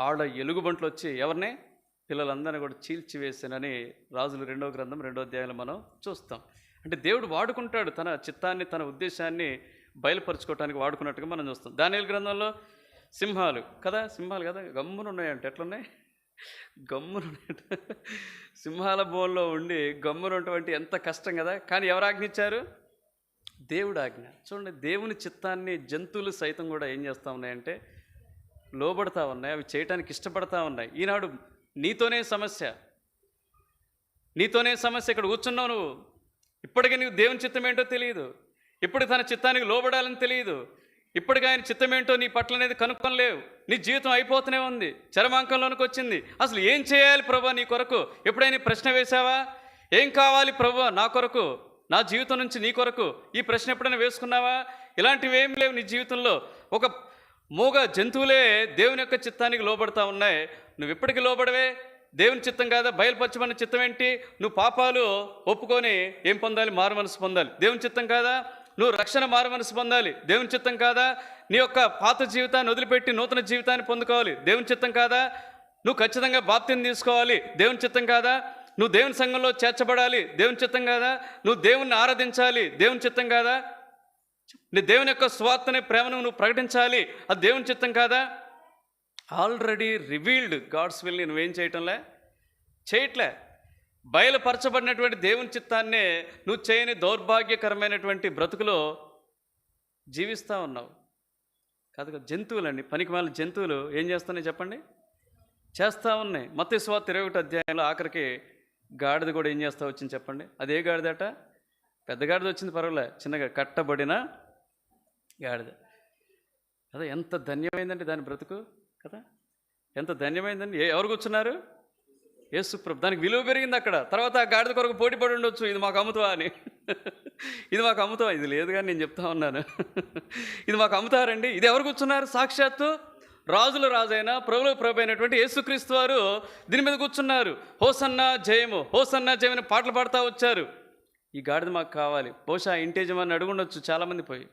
ఆడ ఎలుగుబంట్లు వచ్చి ఎవరిని? పిల్లలందరినీ కూడా చీల్చివేసానని రాజులు 2వ గ్రంథం 2వ అధ్యాయంలో మనం చూస్తాం. అంటే దేవుడు వాడుకుంటాడు, తన చిత్తాన్ని తన ఉద్దేశాన్ని బయలుపరచుకోవటానికి వాడుకున్నట్టుగా మనం చూస్తాం. దానియేలు గ్రంథంలో సింహాలు కదా, గమ్మున ఉన్నాయంట. ఎట్లున్నాయి? గమ్మునున్నాయంట. సింహాల బోన్లో ఉండి గమ్మునటువంటి ఎంత కష్టం కదా. కానీ ఎవరు ఆజ్ఞించారు? దేవుడు ఆజ్ఞ. చూడండి, దేవుని చిత్తాన్ని జంతువులు సైతం కూడా ఏం చేస్తూ ఉన్నాయంటే లోబడతా ఉన్నాయి, అవి చేయటానికి ఇష్టపడతా ఉన్నాయి. ఈనాడు నీతోనే సమస్య. ఇక్కడ కూర్చున్నావు నువ్వు. ఇప్పటికీ నీకు దేవుని చిత్తం ఏంటో తెలియదు, ఇప్పుడు తన చిత్తానికి లోబడాలని తెలియదు, ఇప్పటికీ ఆయన చిత్తం ఏంటో నీ పట్ల అనేది కనుక్కొనలేవు. నీ జీవితం అయిపోతూనే ఉంది, చరమాంకంలోనికి వచ్చింది. అసలు ఏం చేయాలి ప్రభువా నీ కొరకు? ఎప్పుడైనా ప్రశ్న వేశావా? ఏం కావాలి ప్రభువా నా కొరకు, నా జీవితం నుంచి నీ కొరకు? ఈ ప్రశ్న ఎప్పుడైనా వేసుకున్నావా? ఇలాంటివి ఏం లేవు నీ జీవితంలో. ఒక మూగ జంతువులే దేవుని యొక్క చిత్తానికి లోబడతా ఉన్నాయి. నువ్వు ఎప్పటికీ లోబడవే? దేవుని చిత్తం కాదా? బయలుపరచమన్న చిత్తం ఏంటి? నువ్వు పాపాలు ఒప్పుకొని ఏం పొందాలి? మారు మనసు పొందాలి. దేవుని చిత్తం కాదా? నువ్వు రక్షణ మారు మనసు పొందాలి. దేవుని చిత్తం కాదా? నీ యొక్క పాత జీవితాన్ని వదిలిపెట్టి నూతన జీవితాన్ని పొందుకోవాలి. దేవుని చిత్తం కాదా? నువ్వు ఖచ్చితంగా బాప్తిని తీసుకోవాలి. దేవుని చిత్తం కాదా? నువ్వు దేవుని సంఘంలో చేర్చబడాలి. దేవుని చిత్తం కాదా? నువ్వు దేవుణ్ణి ఆరాధించాలి. దేవుని చిత్తం కాదా? నీ దేవుని యొక్క స్వార్థని, ప్రేమను నువ్వు ప్రకటించాలి. అది దేవుని చిత్తం కాదా? ఆల్రెడీ రివీల్డ్ గాడ్స్ విల్ని నువ్వేం చేయట్లే. బయలుపరచబడినటువంటి దేవుని చిత్తాన్నే నువ్వు చేయని దౌర్భాగ్యకరమైనటువంటి బ్రతుకులో జీవిస్తూ ఉన్నావు. కాదు, జంతువులండి, పనికిమాలిన జంతువులు ఏం చేస్తున్నాయి చెప్పండి? చేస్తూ ఉన్నాయి. మత్తయి సువార్త 21వ అధ్యాయంలో ఆఖరికి గాడిద కూడా ఏం చేస్తా వచ్చింది చెప్పండి? అదే గాడిదట? పెద్ద గాడిద వచ్చింది పర్వాలే, చిన్నగా కట్టబడిన గాడిద కదా. ఎంత ధన్యమైందండి దాని బ్రతుకు కదా, ఎంత ధన్యమైందండి. ఎవరు కూర్చున్నారు? యేసు ప్రభు. దానికి విలువ పెరిగింది అక్కడ. తర్వాత ఆ గాడిద కొరకు పోటీ పడి ఉండొచ్చు, ఇది మాకు అమ్ముతావా అని. ఇది లేదు కానీ నేను చెప్తా ఉన్నాను. ఇది మాకు అమ్ముతారండి. ఇది ఎవరు కూర్చున్నారు? సాక్షాత్తు రాజుల రాజైన ప్రభుల ప్రభు అయినటువంటి యేసుక్రీస్తు వారు దీని మీద కూర్చున్నారు. హోసన్నా జయము పాటలు పాడుతూ వచ్చారు. ఈ గాడిద మాకు కావాలి. బహుశా ఇంటేజమని అడుగుండొచ్చు చాలామంది పోయి.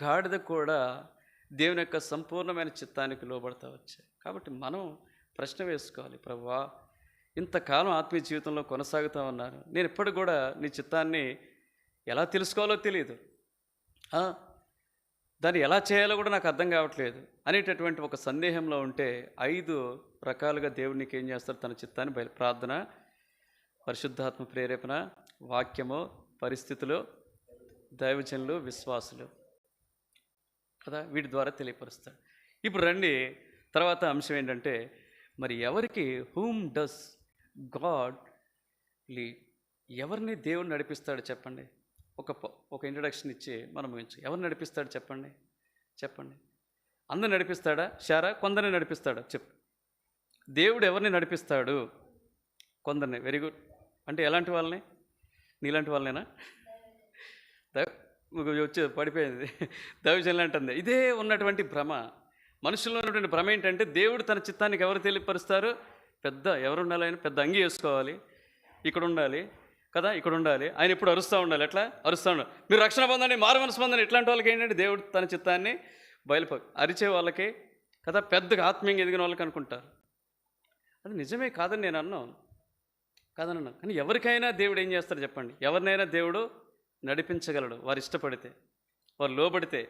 గాడిద కూడా దేవుని యొక్క సంపూర్ణమైన చిత్తానికి లోబడతా వచ్చాయి. కాబట్టి మనం ప్రశ్న వేసుకోవాలి, ప్రభువా ఇంతకాలం ఆత్మీయ జీవితంలో కొనసాగుతూ ఉన్నాను, నేను ఎప్పుడు కూడా నీ చిత్తాన్ని ఎలా తెలుసుకోవాలో తెలియదు, దాన్ని ఎలా చేయాలో కూడా నాకు అర్థం కావట్లేదు అనేటటువంటి ఒక సందేహంలో ఉంటే 5 రకాలుగా దేవునికి ఏం చేస్తారు? తన చిత్తాన్ని ప్రార్థన, పరిశుద్ధాత్మ ప్రేరేపణ, వాక్యము, పరిస్థితులు, దైవజనులు, విశ్వాసులు కదా, వీటి ద్వారా తెలియపరుస్తాడు. ఇప్పుడు రండి, తర్వాత అంశం ఏంటంటే మరి ఎవరికి హూమ్ డస్ గాడ్ లీడ్? ఎవరిని దేవుడు నడిపిస్తాడు చెప్పండి? ఒక ఇంట్రడక్షన్ ఇచ్చి మనం ఎవరు నడిపిస్తాడు చెప్పండి? చెప్పండి. అందరు నడిపిస్తాడా? షారా కొందరిని నడిపిస్తాడా? చెప్పు. దేవుడు ఎవరిని నడిపిస్తాడు? కొందరిని. Very good. అంటే ఎలాంటి వాళ్ళని? నీలాంటి వాళ్ళనేనా? వచ్చి పడిపోయింది దైవజనులు అంటుంది. ఇదే ఉన్నటువంటి భ్రమ, మనుషుల్లో ఉన్నటువంటి భ్రమ ఏంటంటే దేవుడు తన చిత్తానికి ఎవరు తెలియపరుస్తారు? ఎవరు ఉండాలి? ఆయన పెద్ద అంగి వేసుకోవాలి, ఇక్కడ ఉండాలి కదా, ఇక్కడ ఉండాలి, ఆయన ఎప్పుడు అరుస్తూ ఉండాలి. ఎట్లా అరుస్తూ ఉండాలి? మీరు రక్షణ పొందండి, మారు మనసు పొందండి. ఇట్లాంటి వాళ్ళకి ఏంటంటే దేవుడు తన చిత్తాన్ని అరిచే వాళ్ళకి కదా, పెద్దగా ఆత్మీయంగా ఎదిగిన వాళ్ళకి అనుకుంటారు. అది నిజమే కాదని నేను అన్నాను, కాదన్నాను. కానీ ఎవరికైనా దేవుడు ఏం చేస్తాడు చెప్పండి? ఎవరినైనా దేవుడు నడిపించగలడు. వారు ఇష్టపడితే, వారు లోబడితే,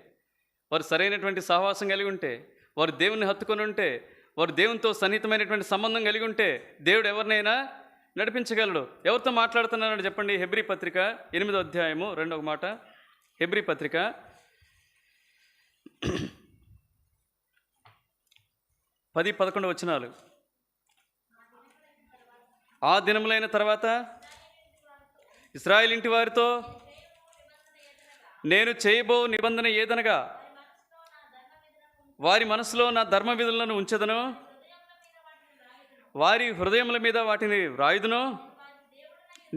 వారు సరైనటువంటి సహవాసం కలిగి ఉంటే, వారు దేవుని హత్తుకొని ఉంటే, వారు దేవునితో సన్నిహితమైనటువంటి సంబంధం కలిగి ఉంటే దేవుడు ఎవరినైనా నడిపించగలడు. ఎవరితో మాట్లాడుతున్నారని చెప్పండి? హెబ్రీ పత్రిక 8వ అధ్యాయము 2వ మాట. హెబ్రీ పత్రిక 10-11 వచనాలు. ఆ దినములైన తర్వాత ఇశ్రాయేలు ఇంటి వారితో నేను చేయబో నిబంధన ఏదనగా, వారి మనసులో నా ధర్మ విధులను ఉంచెదను, వారి హృదయముల మీద వాటిని వ్రాయుదును,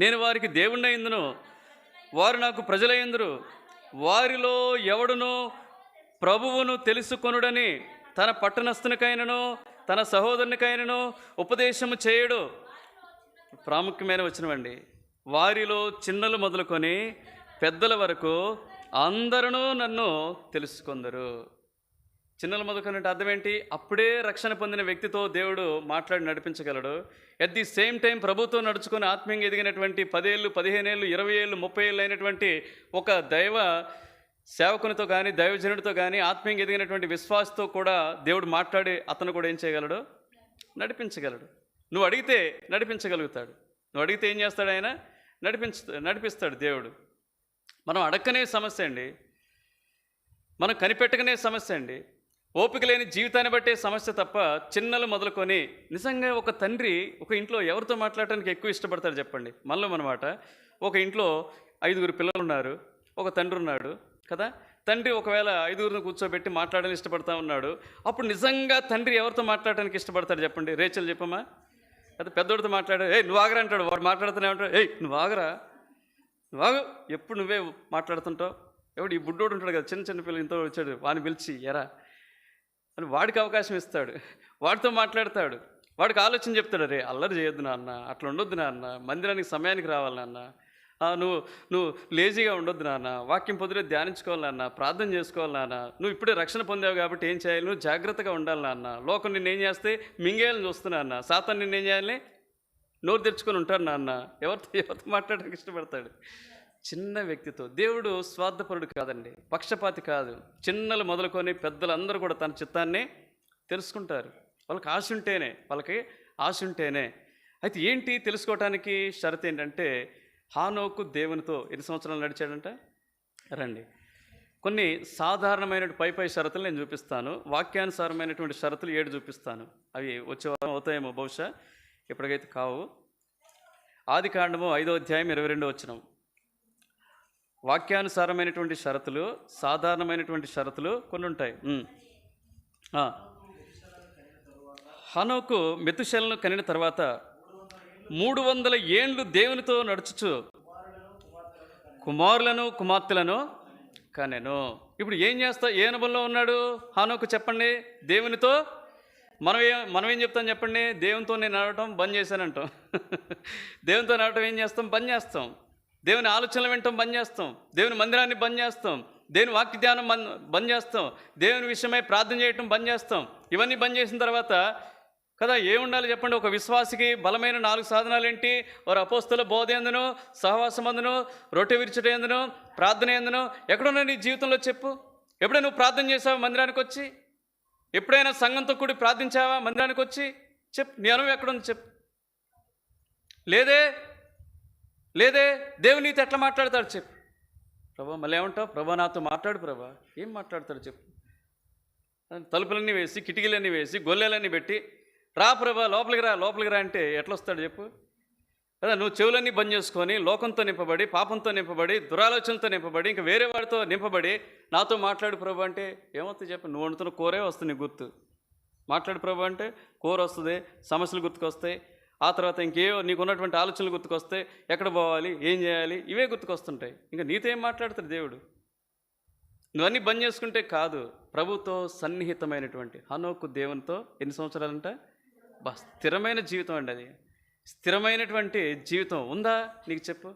నేను వారికి దేవుణ్ణయిందును, వారు నాకు ప్రజలయ్యుందురు. వారిలో ఎవడును ప్రభువును తెలుసుకొనుడని తన పట్టణస్థునికైనను తన సహోదరునికైనను ఉపదేశము చేయడు. ప్రాముఖ్యమైన వచనమండి. వారిలో చిన్నలు మొదలుకొని పెద్దల వరకు అందరూ నన్ను తెలుసుకొందరు. చిన్నలు మొదలుకొని అర్థం ఏంటి? అప్పుడే రక్షణ పొందిన వ్యక్తితో దేవుడు మాట్లాడి నడిపించగలడు. ఎట్ ది సేమ్ టైం ప్రభుత్వం నడుచుకొని ఆత్మీయంగా ఎదిగినటువంటి 10 ఏళ్ళు, 15 ఏళ్ళు, 20 ఏళ్ళు, 30 ఏళ్ళు అయినటువంటి ఒక దైవ సేవకునితో కానీ, దైవజనుడితో కానీ, ఆత్మీయంగా ఎదిగినటువంటి విశ్వాసతో కూడా దేవుడు మాట్లాడి అతను కూడా ఏం చేయగలడు? నడిపించగలడు. నువ్వు అడిగితే నడిపించగలుగుతాడు. నువ్వు అడిగితే ఏం చేస్తాడు? ఆయన నడిపిస్తాడు దేవుడు. మనం అడక్కనే సమస్య అండి, మనం కనిపెట్టకనే సమస్య అండి, ఓపిక లేని జీవితాన్ని బట్టే సమస్య తప్ప చిన్నలు మొదలుకొని నిజంగా ఒక తండ్రి ఒక ఇంట్లో ఎవరితో మాట్లాడటానికి ఎక్కువ ఇష్టపడతాడు చెప్పండి? మనలో అన్నమాట. ఒక ఇంట్లో 5 పిల్లలు ఉన్నారు, ఒక తండ్రి ఉన్నాడు కదా. తండ్రి ఒకవేళ 5 కూర్చోబెట్టి మాట్లాడాలని ఇష్టపడతా ఉన్నాడు. అప్పుడు నిజంగా తండ్రి ఎవరితో మాట్లాడటానికి ఇష్టపడతాడు చెప్పండి? రేచల్ చెప్పమ్మా. అయితే పెద్దోడితో మాట్లాడు, నువ్వు ఆగరా అంటాడు. వాడు మాట్లాడుతూనే ఉంటాడు, నువ్వు ఆగరా, నువ్వు ఆగు, ఎప్పుడు నువ్వే మాట్లాడుతుంటావు. ఎవడు ఈ బుడ్డోడు ఉంటాడు కదా, చిన్న పిల్లలు ఇంత వచ్చాడు, వాడిని పిలిచి ఎరా అని వాడికి అవకాశం ఇస్తాడు, వాడితో మాట్లాడతాడు, వాడికి ఆలోచన చెప్తాడు. రే అల్లరి చేయొద్దు నాన్న, అట్లా ఉండొద్దు నాన్న, మందిరానికి సమయానికి రావాలి నాన్న, నువ్వు లేజీగా ఉండొద్దు నాన్న, వాక్యం పొద్దునే ధ్యానించుకోవాలి నాన్న, ప్రార్థన చేసుకోవాలి నాన్న, నువ్వు ఇప్పుడే రక్షణ పొందావు కాబట్టి ఏం చేయాలి? నువ్వు జాగ్రత్తగా ఉండాలి నాన్న, లోకం నిన్నేం చేస్తే మింగేయాలని చూస్తున్నా అన్న, సాతాను నిన్నేం చేయాలి? నోరు తెరుచుకొని ఉంటాడు నాన్న. ఎవరితో మాట్లాడడానికి ఇష్టపడతాడు? చిన్న వ్యక్తితో. దేవుడు స్వార్థపరుడు కాదండి, పక్షపాతి కాదు. చిన్నలు మొదలుకొని పెద్దలందరూ కూడా తన చిత్తాన్ని తెలుసుకుంటారు. వాళ్ళకి ఆశ ఉంటేనే. అయితే ఏంటి తెలుసుకోవటానికి షరతు ఏంటంటే, హానోకు దేవునితో ఎన్ని సంవత్సరాలు నడిచాడంట? రండి, కొన్ని సాధారణమైన పై షరతులు నేను చూపిస్తాను, వాక్యానుసారమైనటువంటి షరతులు 7 చూపిస్తాను. అవి వచ్చే వారం అవుతాయేమో బహుశా, ఎప్పటికైతే కావు. ఆదికాండము 5వ అధ్యాయం 22వ వచనం. వాక్యానుసారమైనటువంటి షరతులు, సాధారణమైనటువంటి షరతులు కొన్ని ఉంటాయి. హనోకు మెతుషెలను కనిన తర్వాత 300 ఏండ్లు దేవునితో నడుచుచు కుమారులను కుమార్తెలను కనెను. ఇప్పుడు ఏం చేస్తా? ఏ అనుభవంలో ఉన్నాడు హానోకు చెప్పండి? దేవునితో. మనం ఏం చెప్తాం చెప్పండి? దేవునితో నేను నడవటం బంద్ చేశానంటాం. దేవునితో నడవటం ఏం చేస్తాం? బంద్ చేస్తాం. దేవుని ఆలోచనలు వినటం బంద్ చేస్తాం. దేవుని మందిరాన్ని బంద్ చేస్తాం. దేవుని వాక్య ధ్యానం బంద్ చేస్తాం. దేవుని విషయమై ప్రార్థన చేయటం బంద్ చేస్తాం. ఇవన్నీ బంద్ చేసిన తర్వాత కదా ఏముండాలి చెప్పండి? ఒక విశ్వాసికి బలమైన 4 సాధనాలు ఏంటి? వారు అపోస్తల బోధ ఎందును, సహవాసం అందును, రొట్టె విరుచుట ఎందును, ప్రార్థన ఎందును. ఎక్కడున్నా నీ జీవితంలో చెప్పు? ఎప్పుడైనా నువ్వు ప్రార్థన చేసావా మందిరానికి వచ్చి? ఎప్పుడైనా సంఘంతో కూడి ప్రార్థించావా మందిరానికి వచ్చి? చెప్పు, నీ అనుభవం ఎక్కడుంది చెప్పు. లేదే దేవుని నీతో ఎట్లా మాట్లాడతాడు చెప్పు. ప్రభా మళ్ళీ ఏమంటావు? ప్రభా నాతో మాట్లాడు ప్రభా. ఏం మాట్లాడతాడు చెప్పు? తలుపులన్నీ వేసి, కిటికీలన్నీ వేసి, గొల్లెలన్నీ పెట్టి రా ప్రభా లోపలికి రా అంటే ఎట్లా వస్తాడు చెప్పు? కదా, నువ్వు చెవులన్నీ బంద్ చేసుకొని లోకంతో నింపబడి, పాపంతో నింపబడి, దురాలోచనలతో నింపబడి, ఇంకా వేరే వాడితో నింపబడి నాతో మాట్లాడు ప్రభు అంటే ఏమవుతుంది చెప్పు? నువ్వు వండుతున్న కూరే వస్తుంది నీకు గుర్తు. మాట్లాడు ప్రభు అంటే కూర వస్తుంది, సమస్యలు గుర్తుకొస్తాయి, ఆ తర్వాత నీకు ఉన్నటువంటి ఆలోచనలు గుర్తుకొస్తాయి, ఎక్కడ పోవాలి, ఏం చేయాలి, ఇవే గుర్తుకొస్తుంటాయి. ఇంకా నీతో ఏం మాట్లాడతాడు దేవుడు? నువ్వన్నీ బంద్ చేసుకుంటే కాదు. ప్రభుతో సన్నిహితమైనటువంటి హనోకు దేవునితో ఎన్ని సంవత్సరాలంట? స్థిరమైన జీవితం అండి అది. స్థిరమైనటువంటి జీవితం ఉందా నీకు చెప్పు?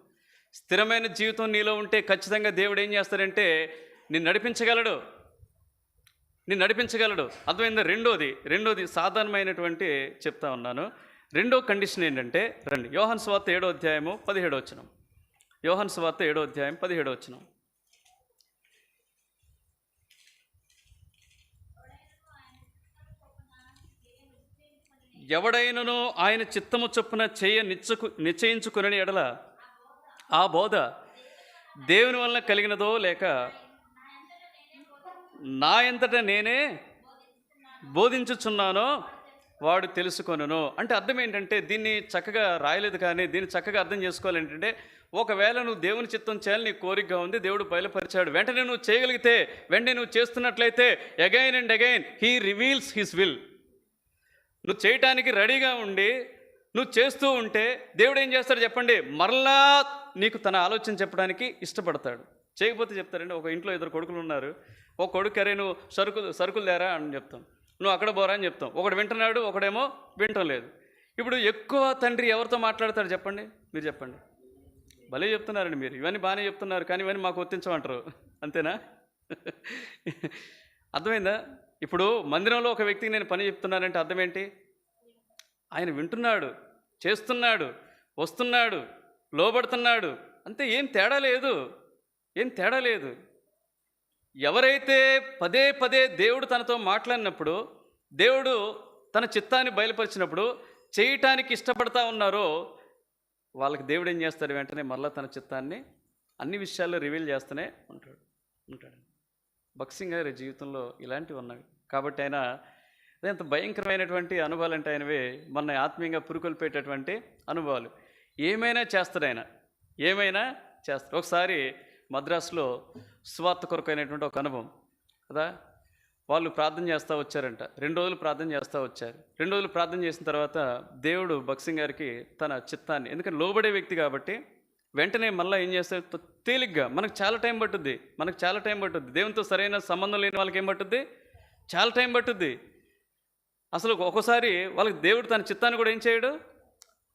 స్థిరమైన జీవితం నీలో ఉంటే ఖచ్చితంగా దేవుడు ఏం చేస్తాడంటే నిన్ను నడిపించగలడు. అర్థమైందా? రెండోది సాధారణమైనటువంటి చెప్తా ఉన్నాను. రెండో కండిషన్ ఏంటంటే, రండి యోహాను సువార్త 7వ అధ్యాయము 17వ వచనం. యోహాను సువార్త 7వ అధ్యాయం 17వ వచనం. ఎవడైనను ఆయన చిత్తము చొప్పున నిశ్చయించుకుని ఎడల ఆ బోధ దేవుని వలన కలిగినదో లేక నా ఎంతటా నేనే బోధించుచున్నానో వాడు తెలుసుకొనును. అంటే అర్థం ఏంటంటే, దీన్ని చక్కగా రాయలేదు కానీ దీన్ని చక్కగా అర్థం చేసుకోవాలి. ఏంటంటే, ఒకవేళ నువ్వు దేవుని చిత్తం చేయాలని నీ కోరికగా ఉంది, దేవుడు బయలుపరిచాడు, వెంటనే నువ్వు చేయగలిగితే, వెంటనే నువ్వు చేస్తున్నట్లయితే, again and again he reveals his will. నువ్వు చేయటానికి రెడీగా ఉండి నువ్వు చేస్తూ ఉంటే దేవుడు ఏం చేస్తాడు చెప్పండి? మరలా నీకు తన ఆలోచన చెప్పడానికి ఇష్టపడతాడు. చేయకపోతే చెప్తారండి. ఒక ఇంట్లో 2 కొడుకులు ఉన్నారు. ఒక కొడుకు అరే నువ్వు సరుకులు తేరా అని చెప్తాం, నువ్వు అక్కడ పోరా అని చెప్తాం. ఒకడు వింటున్నాడు, ఒకడేమో వింటం లేదు. ఇప్పుడు ఎక్కువ తండ్రి ఎవరితో మాట్లాడతాడు చెప్పండి? మీరు చెప్పండి. భలే చెప్తున్నారండి మీరు, ఇవన్నీ బాగానే చెప్తున్నారు కానీ ఇవన్నీ మాకు వర్తించమంటారు, అంతేనా? అర్థమైందా? ఇప్పుడు మందిరంలో ఒక వ్యక్తికి నేను పని చెప్తున్నానంటే అర్థం ఏంటి? ఆయన వింటున్నాడు, చేస్తున్నాడు, వస్తున్నాడు, లోబడుతున్నాడు, అంతే. ఏం తేడా లేదు. ఎవరైతే పదే దేవుడు తనతో మాట్లాడినప్పుడు, దేవుడు తన చిత్తాన్ని బయలుపరిచినప్పుడు చేయటానికి ఇష్టపడతా ఉన్నారో వాళ్ళకి దేవుడు ఏం చేస్తాడు? వెంటనే మళ్ళీ తన చిత్తాన్ని అన్ని విషయాల్లో రివీల్ చేస్తూనే ఉంటాడు. భక్సింగ్ గారి జీవితంలో ఇలాంటివి ఉన్నవి కాబట్టి ఆయన ఎంత భయంకరమైనటువంటి అనుభవాలు అంటే ఆయనవే మొన్న ఆత్మీయంగా పురుకొల్పేటటువంటి అనుభవాలు. ఏమైనా చేస్తాడు. ఒకసారి మద్రాసులో సువార్త కొరకైనటువంటి ఒక అనుభవం కదా, వాళ్ళు ప్రార్థన చేస్తూ వచ్చారంట. 2 రోజులు ప్రార్థన చేస్తూ వచ్చారు. 2 రోజులు ప్రార్థన చేసిన తర్వాత దేవుడు భక్సింగ్ గారికి తన చిత్తాన్ని, ఎందుకంటే లోబడే వ్యక్తి కాబట్టి వెంటనే మళ్ళీ ఏం చేస్తారు? తేలిగ్గా మనకు చాలా టైం పట్టుద్ది. దేవునితో సరైన సంబంధం లేని వాళ్ళకి ఏం పట్టుద్ది? చాలా టైం పట్టుద్ది. అసలు ఒక్కోసారి వాళ్ళకి దేవుడు తన చిత్తాన్ని కూడా ఏం చేయడు?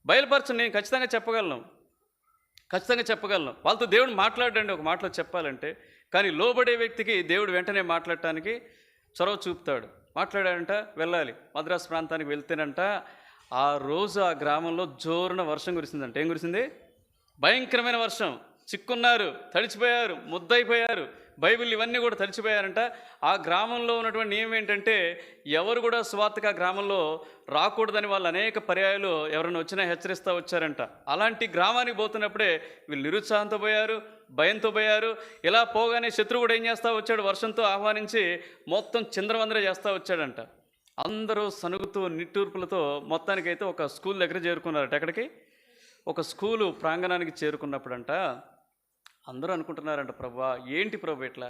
బయలుపరచు. నేను ఖచ్చితంగా చెప్పగలను. వాళ్ళతో దేవుడు మాట్లాడండి ఒక మాటలో చెప్పాలంటే. కానీ లోబడే వ్యక్తికి దేవుడు వెంటనే మాట్లాడటానికి చొరవ చూపుతాడు. మాట్లాడాడంట, వెళ్ళాలి. మద్రాసు ప్రాంతానికి వెళ్తేనంట ఆ రోజు ఆ గ్రామంలో జోరున వర్షం కురిసిందంట. ఏం కురిసింది? భయంకరమైన వర్షం. చిక్కున్నారు, తడిచిపోయారు, ముద్దయిపోయారు, బైబిల్ ఇవన్నీ కూడా తడిచిపోయారంట. ఆ గ్రామంలో ఉన్నటువంటి నియమం ఏంటంటే ఎవరు కూడా సువార్తకు ఆ గ్రామంలో రాకూడదని వాళ్ళు అనేక పర్యాయాలు ఎవరైనా వచ్చినా హెచ్చరిస్తూ వచ్చారంట. అలాంటి గ్రామానికి పోతున్నప్పుడే వీళ్ళు నిరుత్సాహంతో పోయారు, భయంతో పోయారు. ఇలా పోగానే శత్రువు కూడా ఏం చేస్తూ వచ్చాడు? వర్షంతో ఆహ్వానించి మొత్తం చిందరవందర చేస్తూ వచ్చాడంట. అందరూ సనుగుతూ నిట్టూర్పులతో మొత్తానికైతే ఒక స్కూల్ దగ్గర చేరుకున్నారట. ఎక్కడికి? ఒక స్కూలు ప్రాంగణానికి చేరుకున్నప్పుడంట అందరూ అనుకుంటున్నారంట, ప్రభువా ఏంటి ప్రభు ఇట్లా?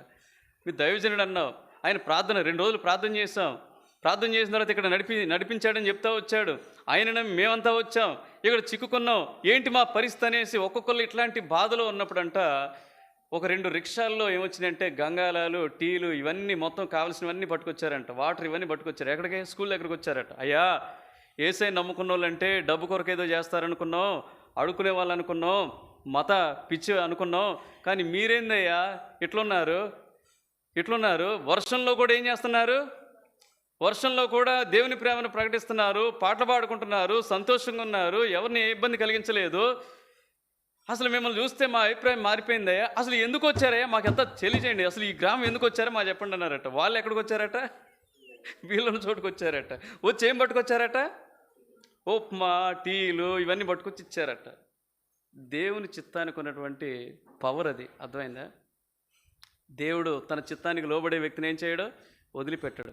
మీ దైవజనుడు అన్నావు, ఆయన ప్రార్థన 2 రోజులు ప్రార్థన చేసాం, ప్రార్థన చేసిన తర్వాత ఇక్కడ నడిపించాడని చెప్తా వచ్చాడు, ఆయన మేమంతా వచ్చాం, ఇక్కడ చిక్కుకున్నాం, ఏంటి మా పరిస్థితి అనేసి ఒక్కొక్కరు ఇట్లాంటి బాధలో ఉన్నప్పుడంట ఒక 2 రిక్షాల్లో ఏమొచ్చినాయంటే గంగాలాలు, టీలు ఇవన్నీ మొత్తం కావాల్సినవన్నీ పట్టుకొచ్చారంట. వాటర్ ఇవన్నీ పట్టుకొచ్చారు. ఎక్కడికి? స్కూల్ దగ్గరికి వచ్చారట. అయ్యా, ఏసై నమ్ముకున్న వాళ్ళంటే డబ్బు కొరకు ఏదో చేస్తారనుకున్నాం, అడుక్కునే వాళ్ళు అనుకున్నాం, మత పిచ్చి అనుకున్నాం, కానీ మీరేందయ్యా ఇట్లున్నారు? వర్షంలో కూడా ఏం చేస్తున్నారు? వర్షంలో కూడా దేవుని ప్రేమను ప్రకటిస్తున్నారు, పాటలు పాడుకుంటున్నారు, సంతోషంగా ఉన్నారు, ఎవరిని ఇబ్బంది కలిగించలేదు. అసలు మిమ్మల్ని చూస్తే మా అభిప్రాయం మారిపోయిందయ్యా. అసలు ఎందుకు వచ్చారయ్యా? మాకెంత తెలియజేయండి. అసలు ఈ గ్రామం ఎందుకు వచ్చారో మా చెప్పండి అన్నారట. వాళ్ళు ఎక్కడికి వచ్చారట? వీళ్ళని చోటుకు వచ్చారట. వచ్చి ఏం పట్టుకొచ్చారట? ఉప్మా, టీలు ఇవన్నీ పట్టుకొచ్చి ఇచ్చారట. దేవుని చిత్తానికి ఉన్నటువంటి పవర్ అది. అర్థమైందా? దేవుడు తన చిత్తానికి లోబడే వ్యక్తిని ఏం చేయడు? వదిలిపెట్టడు.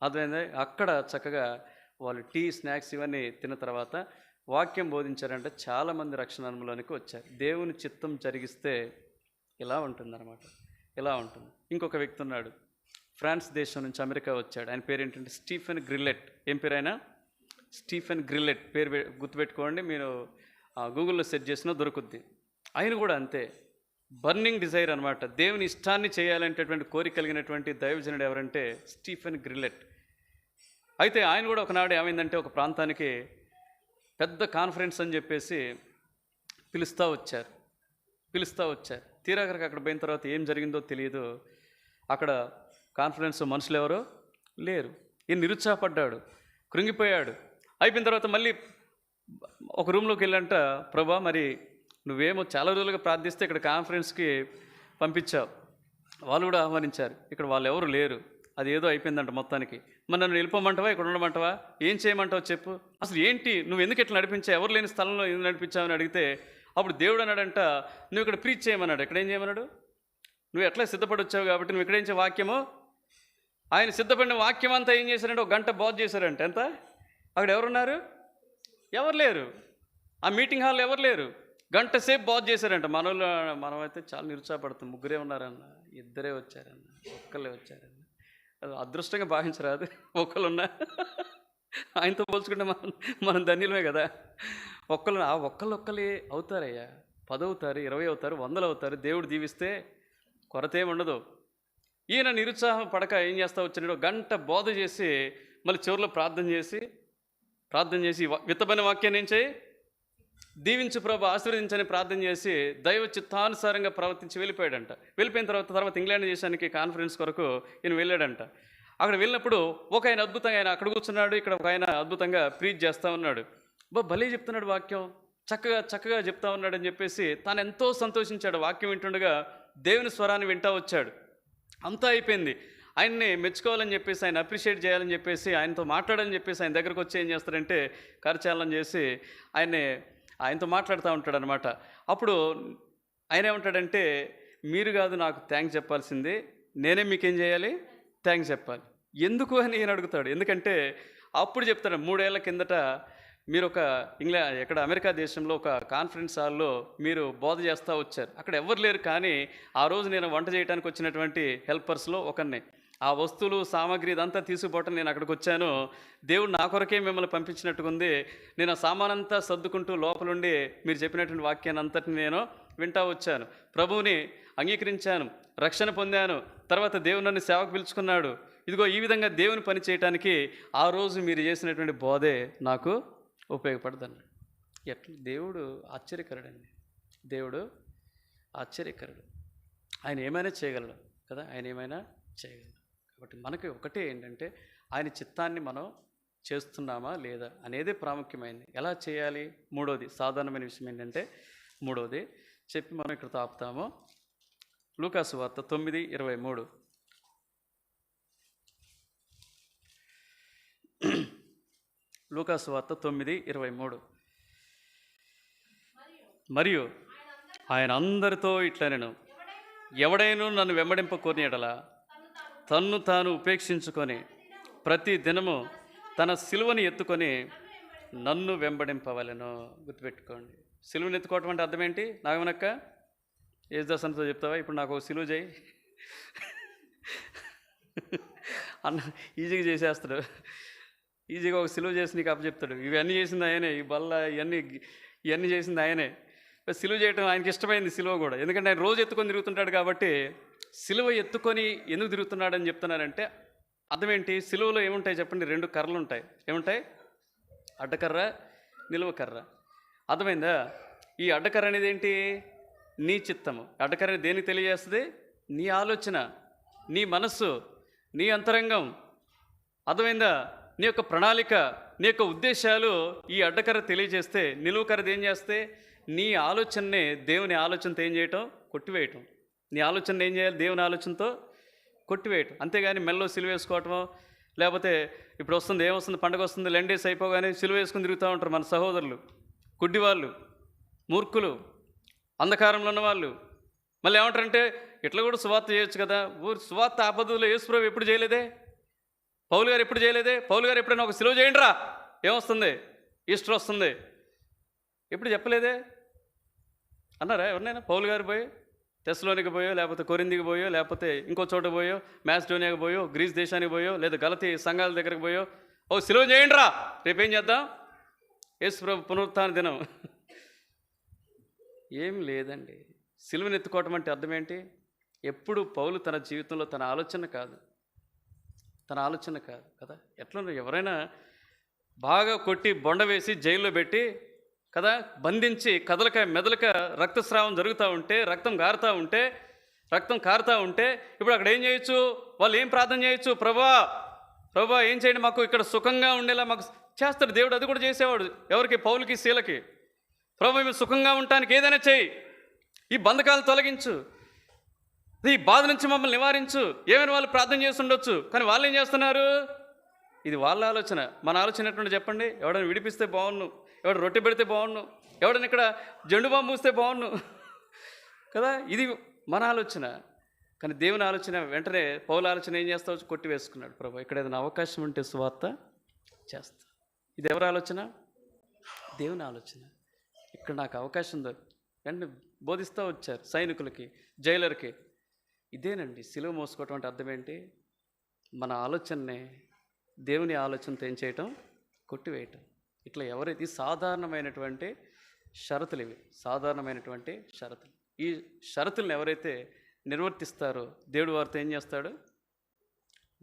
అర్థమైందా? అక్కడ చక్కగా వాళ్ళు టీ, స్నాక్స్ ఇవన్నీ తిన్న తర్వాత వాక్యం బోధించారంటే చాలామంది రక్షణ అనుభవంలోనికి వచ్చారు. దేవుని చిత్తం జరిగిస్తే ఇలా ఉంటుందన్నమాట, ఇలా ఉంటుంది. ఇంకొక వ్యక్తి ఉన్నాడు, ఫ్రాన్స్ దేశం నుంచి అమెరికా వచ్చాడు. ఆయన పేరు ఏంటంటే స్టీఫెన్ గ్రిల్లెట్. ఏం పేరు ఆయన? స్టీఫెన్ గ్రిల్లెట్. పేరు గుర్తుపెట్టుకోండి, మీరు గూగుల్లో సెర్చ్ చేసినా దొరుకుద్ది. ఆయన కూడా అంతే, బర్నింగ్ డిజైర్ అనమాట. దేవుని ఇష్టాన్ని చేయాలంటేటువంటి కోరిక కలిగినటువంటి దైవజనుడు ఎవరంటే స్టీఫెన్ గ్రిల్లెట్. అయితే ఆయన కూడా ఒకనాడు ఏమైందంటే ఒక ప్రాంతానికి పెద్ద కాన్ఫరెన్స్ అని చెప్పేసి పిలుస్తూ వచ్చారు. తీరాకరికి అక్కడ పోయిన తర్వాత ఏం జరిగిందో తెలియదు. అక్కడ కాన్ఫరెన్స్ మనుషులు ఎవరో లేరు. ఈయన నిరుత్సాహపడ్డాడు, కృంగిపోయాడు. అయిపోయిన తర్వాత మళ్ళీ ఒక రూమ్లోకి వెళ్ళంట, ప్రభా మరి నువ్వేమో చాలా రోజులుగా ప్రార్థిస్తే ఇక్కడ కాన్ఫరెన్స్కి పంపించావు, వాళ్ళు కూడా ఆహ్వానించారు, ఇక్కడ వాళ్ళు ఎవరు లేరు, అది ఏదో అయిపోయిందంట మొత్తానికి. మరి నన్ను వెళ్ళిపోమంటావా, ఇక్కడ ఉండమంటావా, ఏం చేయమంటావో చెప్పు, అసలు ఏంటి, నువ్వు ఎందుకు ఇట్లా నడిపించావు, ఎవరు లేని స్థలంలో ఎందుకు నడిపించావని అడిగితే అప్పుడు దేవుడు అన్నాడంట, నువ్వు ఇక్కడ ప్రీచ్ చేయమన్నాడు. ఇక్కడ ఏం చేయమన్నాడు? నువ్వు ఎట్లా సిద్ధపడి వచ్చావు కాబట్టి నువ్వు ఇక్కడేం చే వాక్యము. ఆయన సిద్ధపడిన వాక్యం అంతా ఏం చేశారంటే ఒక గంట బోధ చేశారంట. ఎంత? అక్కడ ఎవరున్నారు? ఎవరు లేరు. ఆ మీటింగ్ హాల్లో ఎవరు లేరు. గంట సేపు బోధ చేశారంట. మనమైతే చాలా నిరుత్సాహపడుతుంది. ముగ్గురే ఉన్నారన్న, ఇద్దరే వచ్చారన్న, ఒక్కళ్ళే వచ్చారన్న. అది అదృష్టంగా భావించరాదు. ఒక్కళ్ళున్నా ఆయనతో పోల్చుకుంటే మనం ధన్యులమే కదా. ఒక్కళ్ళే అవుతారయ్యా, 10 అవుతారు, 20 అవుతారు, 100 అవుతారు. దేవుడు దీవిస్తే కొరతేం ఉండదు. ఈయన నిరుత్సాహం పడక ఏం చేస్తా వచ్చాడు, గంట బోధ చేసి మళ్ళీ చివరిలో ప్రార్థన చేసి విత్తబడిన వాక్యాన్ని ఏం చేయి, దీవించు ప్రభు, ఆశీర్వదించని ప్రార్థన చేసి దైవ చిత్తానుసారంగా ప్రవర్తించి వెళ్ళిపోయాడంట. వెళ్ళిపోయిన తర్వాత ఇంగ్లాండ్ దేశానికి కాన్ఫరెన్స్ కొరకు ఈయన వెళ్ళాడంట. అక్కడ వెళ్ళినప్పుడు ఒక ఆయన అద్భుతంగా, ఆయన అక్కడ కూర్చున్నాడు, ఇక్కడ ఒక ఆయన అద్భుతంగా ప్రీచ్ చేస్తూ ఉన్నాడు. భలే చెప్తున్నాడు వాక్యం, చక్కగా చెప్తా ఉన్నాడు అని చెప్పేసి తాను ఎంతో సంతోషించాడు. వాక్యం వింటుండగా దేవుని స్వరాన్ని వింటా వచ్చాడు. అంతా అయిపోయింది. ఆయన్ని మెచ్చుకోవాలని చెప్పేసి, ఆయన అప్రిషియేట్ చేయాలని చెప్పేసి, ఆయనతో మాట్లాడాలని చెప్పేసి ఆయన దగ్గరకు వచ్చి ఏం చేస్తారంటే కరచాలనం చేసి ఆయనతో మాట్లాడుతూ ఉంటాడు అనమాట. అప్పుడు ఆయన ఏమంటాడంటే, మీరు కాదు నాకు థ్యాంక్స్ చెప్పాల్సింది, నేనే మీకేం చేయాలి, థ్యాంక్స్ చెప్పాలి. ఎందుకు అని ఈయన అడుగుతాడు. ఎందుకంటే అప్పుడు చెప్తాడు, 3 ఏళ్ల కిందట మీరు ఒక అమెరికా దేశంలో ఒక కాన్ఫరెన్స్ హాల్లో మీరు బోధ చేస్తూ వచ్చారు. అక్కడ ఎవరు లేరు, కానీ ఆ రోజు నేను వంట చేయడానికి వచ్చినటువంటి హెల్పర్స్లో ఒకరిని. ఆ వస్తువులు సామాగ్రి ఇదంతా తీసుకుపోవటం నేను అక్కడికి వచ్చాను. దేవుడు నా కొరకే మిమ్మల్ని పంపించినట్టుకుంది. నేను ఆ సామానంతా సర్దుకుంటూ లోపలుండి మీరు చెప్పినటువంటి వాక్యాన్ని అంతటిని నేను వింటా వచ్చాను. ప్రభువుని అంగీకరించాను, రక్షణ పొందాను. తర్వాత దేవుడు నన్ను సేవకు పిలుచుకున్నాడు. ఇదిగో ఈ విధంగా దేవుని పని చేయటానికి ఆ రోజు మీరు చేసినటువంటి బోధే నాకు ఉపయోగపడదన్నాడు. ఎట్లా? దేవుడు ఆశ్చర్యకరుడండి. దేవుడు ఆశ్చర్యకరుడు. ఆయన ఏమైనా చేయగలడు కదా, ఆయన ఏమైనా చేయగలడు. కాబట్టి మనకి ఒకటే ఏంటంటే, ఆయన చిత్తాన్ని మనం చేస్తున్నామా లేదా అనేదే ప్రాముఖ్యమైనది. ఎలా చేయాలి? మూడోది సాధారణమైన విషయం ఏంటంటే, మూడోది చెప్పి మనం ఇక్కడ ఆపుతాము. లూకాసు వార్త 9:23. లూకాసు వార్త 9:23. మరియు ఆయన అందరితో ఇట్లనెను, ఎవడైనా నన్ను వెంబడింపకోని ఎడల తన్ను తాను ఉపేక్షించుకొని ప్రతి దినము తన సిలువని ఎత్తుకొని నన్ను వెంబడింపవలెను. గుర్తుపెట్టుకోండి, సిలువని ఎత్తుకోవటం అంటే అర్థం ఏంటి? నాగమనక్క యేసుదాసంతో చెప్తావా? ఇప్పుడు నాకు ఒక సిలువ చేయి అన్న, ఈజీగా చేసేస్తాడు. ఈజీగా ఒక సిలువ చేసి నీకు అప్పచెప్తాడు. ఇవన్నీ చేసింది ఆయనే, ఈ బల్ల ఇవన్నీ చేసింది ఆయనే. సిలువ చేయటం ఆయనకి ఇష్టమైంది, సిలువ కూడా. ఎందుకంటే ఆయన రోజు ఎత్తుకొని తిరుగుతుంటాడు కాబట్టి. సిలువ ఎత్తుకొని ఎందుకు తిరుగుతున్నాడని చెప్తున్నారంటే అర్థం ఏంటి? సిలువలో ఏముంటాయి చెప్పండి? 2 కర్రలు ఉంటాయి. ఏముంటాయి? అడ్డకర్ర, నిలువ కర్ర. అర్థమైందా? ఈ అడ్డకర్ర అనేది ఏంటి? నీ చిత్తము. అడ్డకర్ర దేనికి తెలియజేస్తుంది? నీ ఆలోచన, నీ మనస్సు, నీ అంతరంగం. అర్థమైందా? నీ యొక్క ప్రణాళిక, నీ యొక్క ఉద్దేశాలు ఈ అడ్డకర్ర తెలియజేస్తే, నిలువ కర్రది ఏం చేస్తే నీ ఆలోచననే దేవుని ఆలోచనతో ఏం చేయటం? కొట్టివేయటం. నీ ఆలోచన ఏం చేయాలి? దేవుని ఆలోచనతో కొట్టివేయటం. అంతేగాని మెల్లో సిలువ వేసుకోవటమో, లేకపోతే ఇప్పుడు వస్తుంది, ఏమొస్తుంది, పండుగ వస్తుంది, లెండేస్ అయిపోగానే సిలువ వేసుకుని తిరుగుతూ ఉంటారు మన సహోదరులు. గుడ్డివాళ్ళు, మూర్ఖులు, అంధకారంలో ఉన్నవాళ్ళు. మళ్ళీ ఏమంటారంటే ఇట్లా కూడా సువార్త చేయొచ్చు కదా. సువార్త ఆ పద్ధతిలో యేసుప్రభు ఎప్పుడు చేయలేదే. పౌలు గారు ఎప్పుడు చేయలేదే? పౌలు గారు ఎప్పుడైనా ఒక సిలువ చేయండి రా, ఏమొస్తుంది, ఈస్టర్ వస్తుంది, ఎప్పుడు చెప్పలేదే అన్నారా ఎవరినైనా? పౌలు గారు పోయి తెస్సలోనికి పోయో, లేకపోతే కొరింథీకి పోయో, లేకపోతే ఇంకో చోట పోయో, మాసిడోనియాకి పోయో, గ్రీస్ దేశానికి పోయో, లేదా గలతీ సంఘాల దగ్గరికి పోయో, ఓ సిలువ చేయండి రా, రేపేం చేద్దాం, యేసు ప్రభు పునరుత్థాన దినం. ఏం లేదండి. సిలువను ఎత్తుకోవటం అంటే అర్థం ఏంటి? ఎప్పుడు పౌలు తన జీవితంలో తన ఆలోచన కాదు కదా. ఎట్లా ఎవరైనా బాగా కొట్టి బొండ వేసి జైల్లో పెట్టి కదా, బంధించి కదలక మెదలక రక్తస్రావం జరుగుతూ ఉంటే, రక్తం కారుతూ ఉంటే ఇప్పుడు అక్కడ ఏం చేయొచ్చు? వాళ్ళు ఏం ప్రార్థన చేయొచ్చు? ప్రభా ఏం చేయండి, మాకు ఇక్కడ సుఖంగా ఉండేలా మాకు చేస్తాడు దేవుడు. అది కూడా చేసేవాడు. ఎవరికి? పౌలుకి, శీలకి. ప్రభు మేము సుఖంగా ఉండటానికి ఏదైనా చేయి, ఈ బంధకాలు తొలగించు, ఈ బాధ నుంచి మమ్మల్ని నివారించు, ఏమైనా వాళ్ళు ప్రార్థన చేసి ఉండొచ్చు. కానీ వాళ్ళు ఏం చేస్తున్నారు? ఇది వాళ్ళ ఆలోచన. మన ఆలోచన ఎటువంటి చెప్పండి? ఎవడైనా విడిపిస్తే బాగుండు, ఎవడు రొట్టె పెడితే బాగుండు, ఎవడైనా ఇక్కడ జెండు బాంబు మూస్తే బాగుండు కదా. ఇది మన ఆలోచన. కానీ దేవుని ఆలోచన వెంటనే పౌల ఆలోచన ఏం చేస్తావు? కొట్టి వేసుకున్నాడు. ప్రభు ఇక్కడ ఏదైనా అవకాశం ఉంటే సువార్త చేస్తా. ఇది ఎవరి ఆలోచన? దేవుని ఆలోచన. ఇక్కడ నాకు అవకాశం వెంటనే బోధిస్తూ వచ్చారు సైనికులకి, జైలర్కి. ఇదేనండి సిలువ మోసుకోవటం అంటే అర్థం ఏంటి? మన ఆలోచననే దేవుని ఆలోచనతో ఏం చేయటం? కొట్టివేయటం. ఇట్లా ఎవరైతే సాధారణమైనటువంటి షరతులు, ఇవి సాధారణమైనటువంటి షరతులు. ఈ షరతులను ఎవరైతే నిర్వర్తిస్తారో దేవుడు వారితో ఏం చేస్తాడు?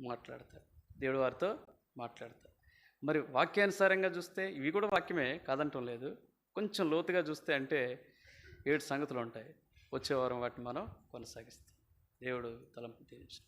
మాట్లాడతాడు. దేవుడు వారితో మాట్లాడతాడు. మరి వాక్యానుసారంగా చూస్తే ఇవి కూడా వాక్యమే, కాదంటం లేదు. కొంచెం లోతుగా చూస్తే అంటే 7 సంగతులు ఉంటాయి. వచ్చే వారం వాటిని మనం కొనసాగిస్తాం. దేవుడు తలంపు తీర్చు.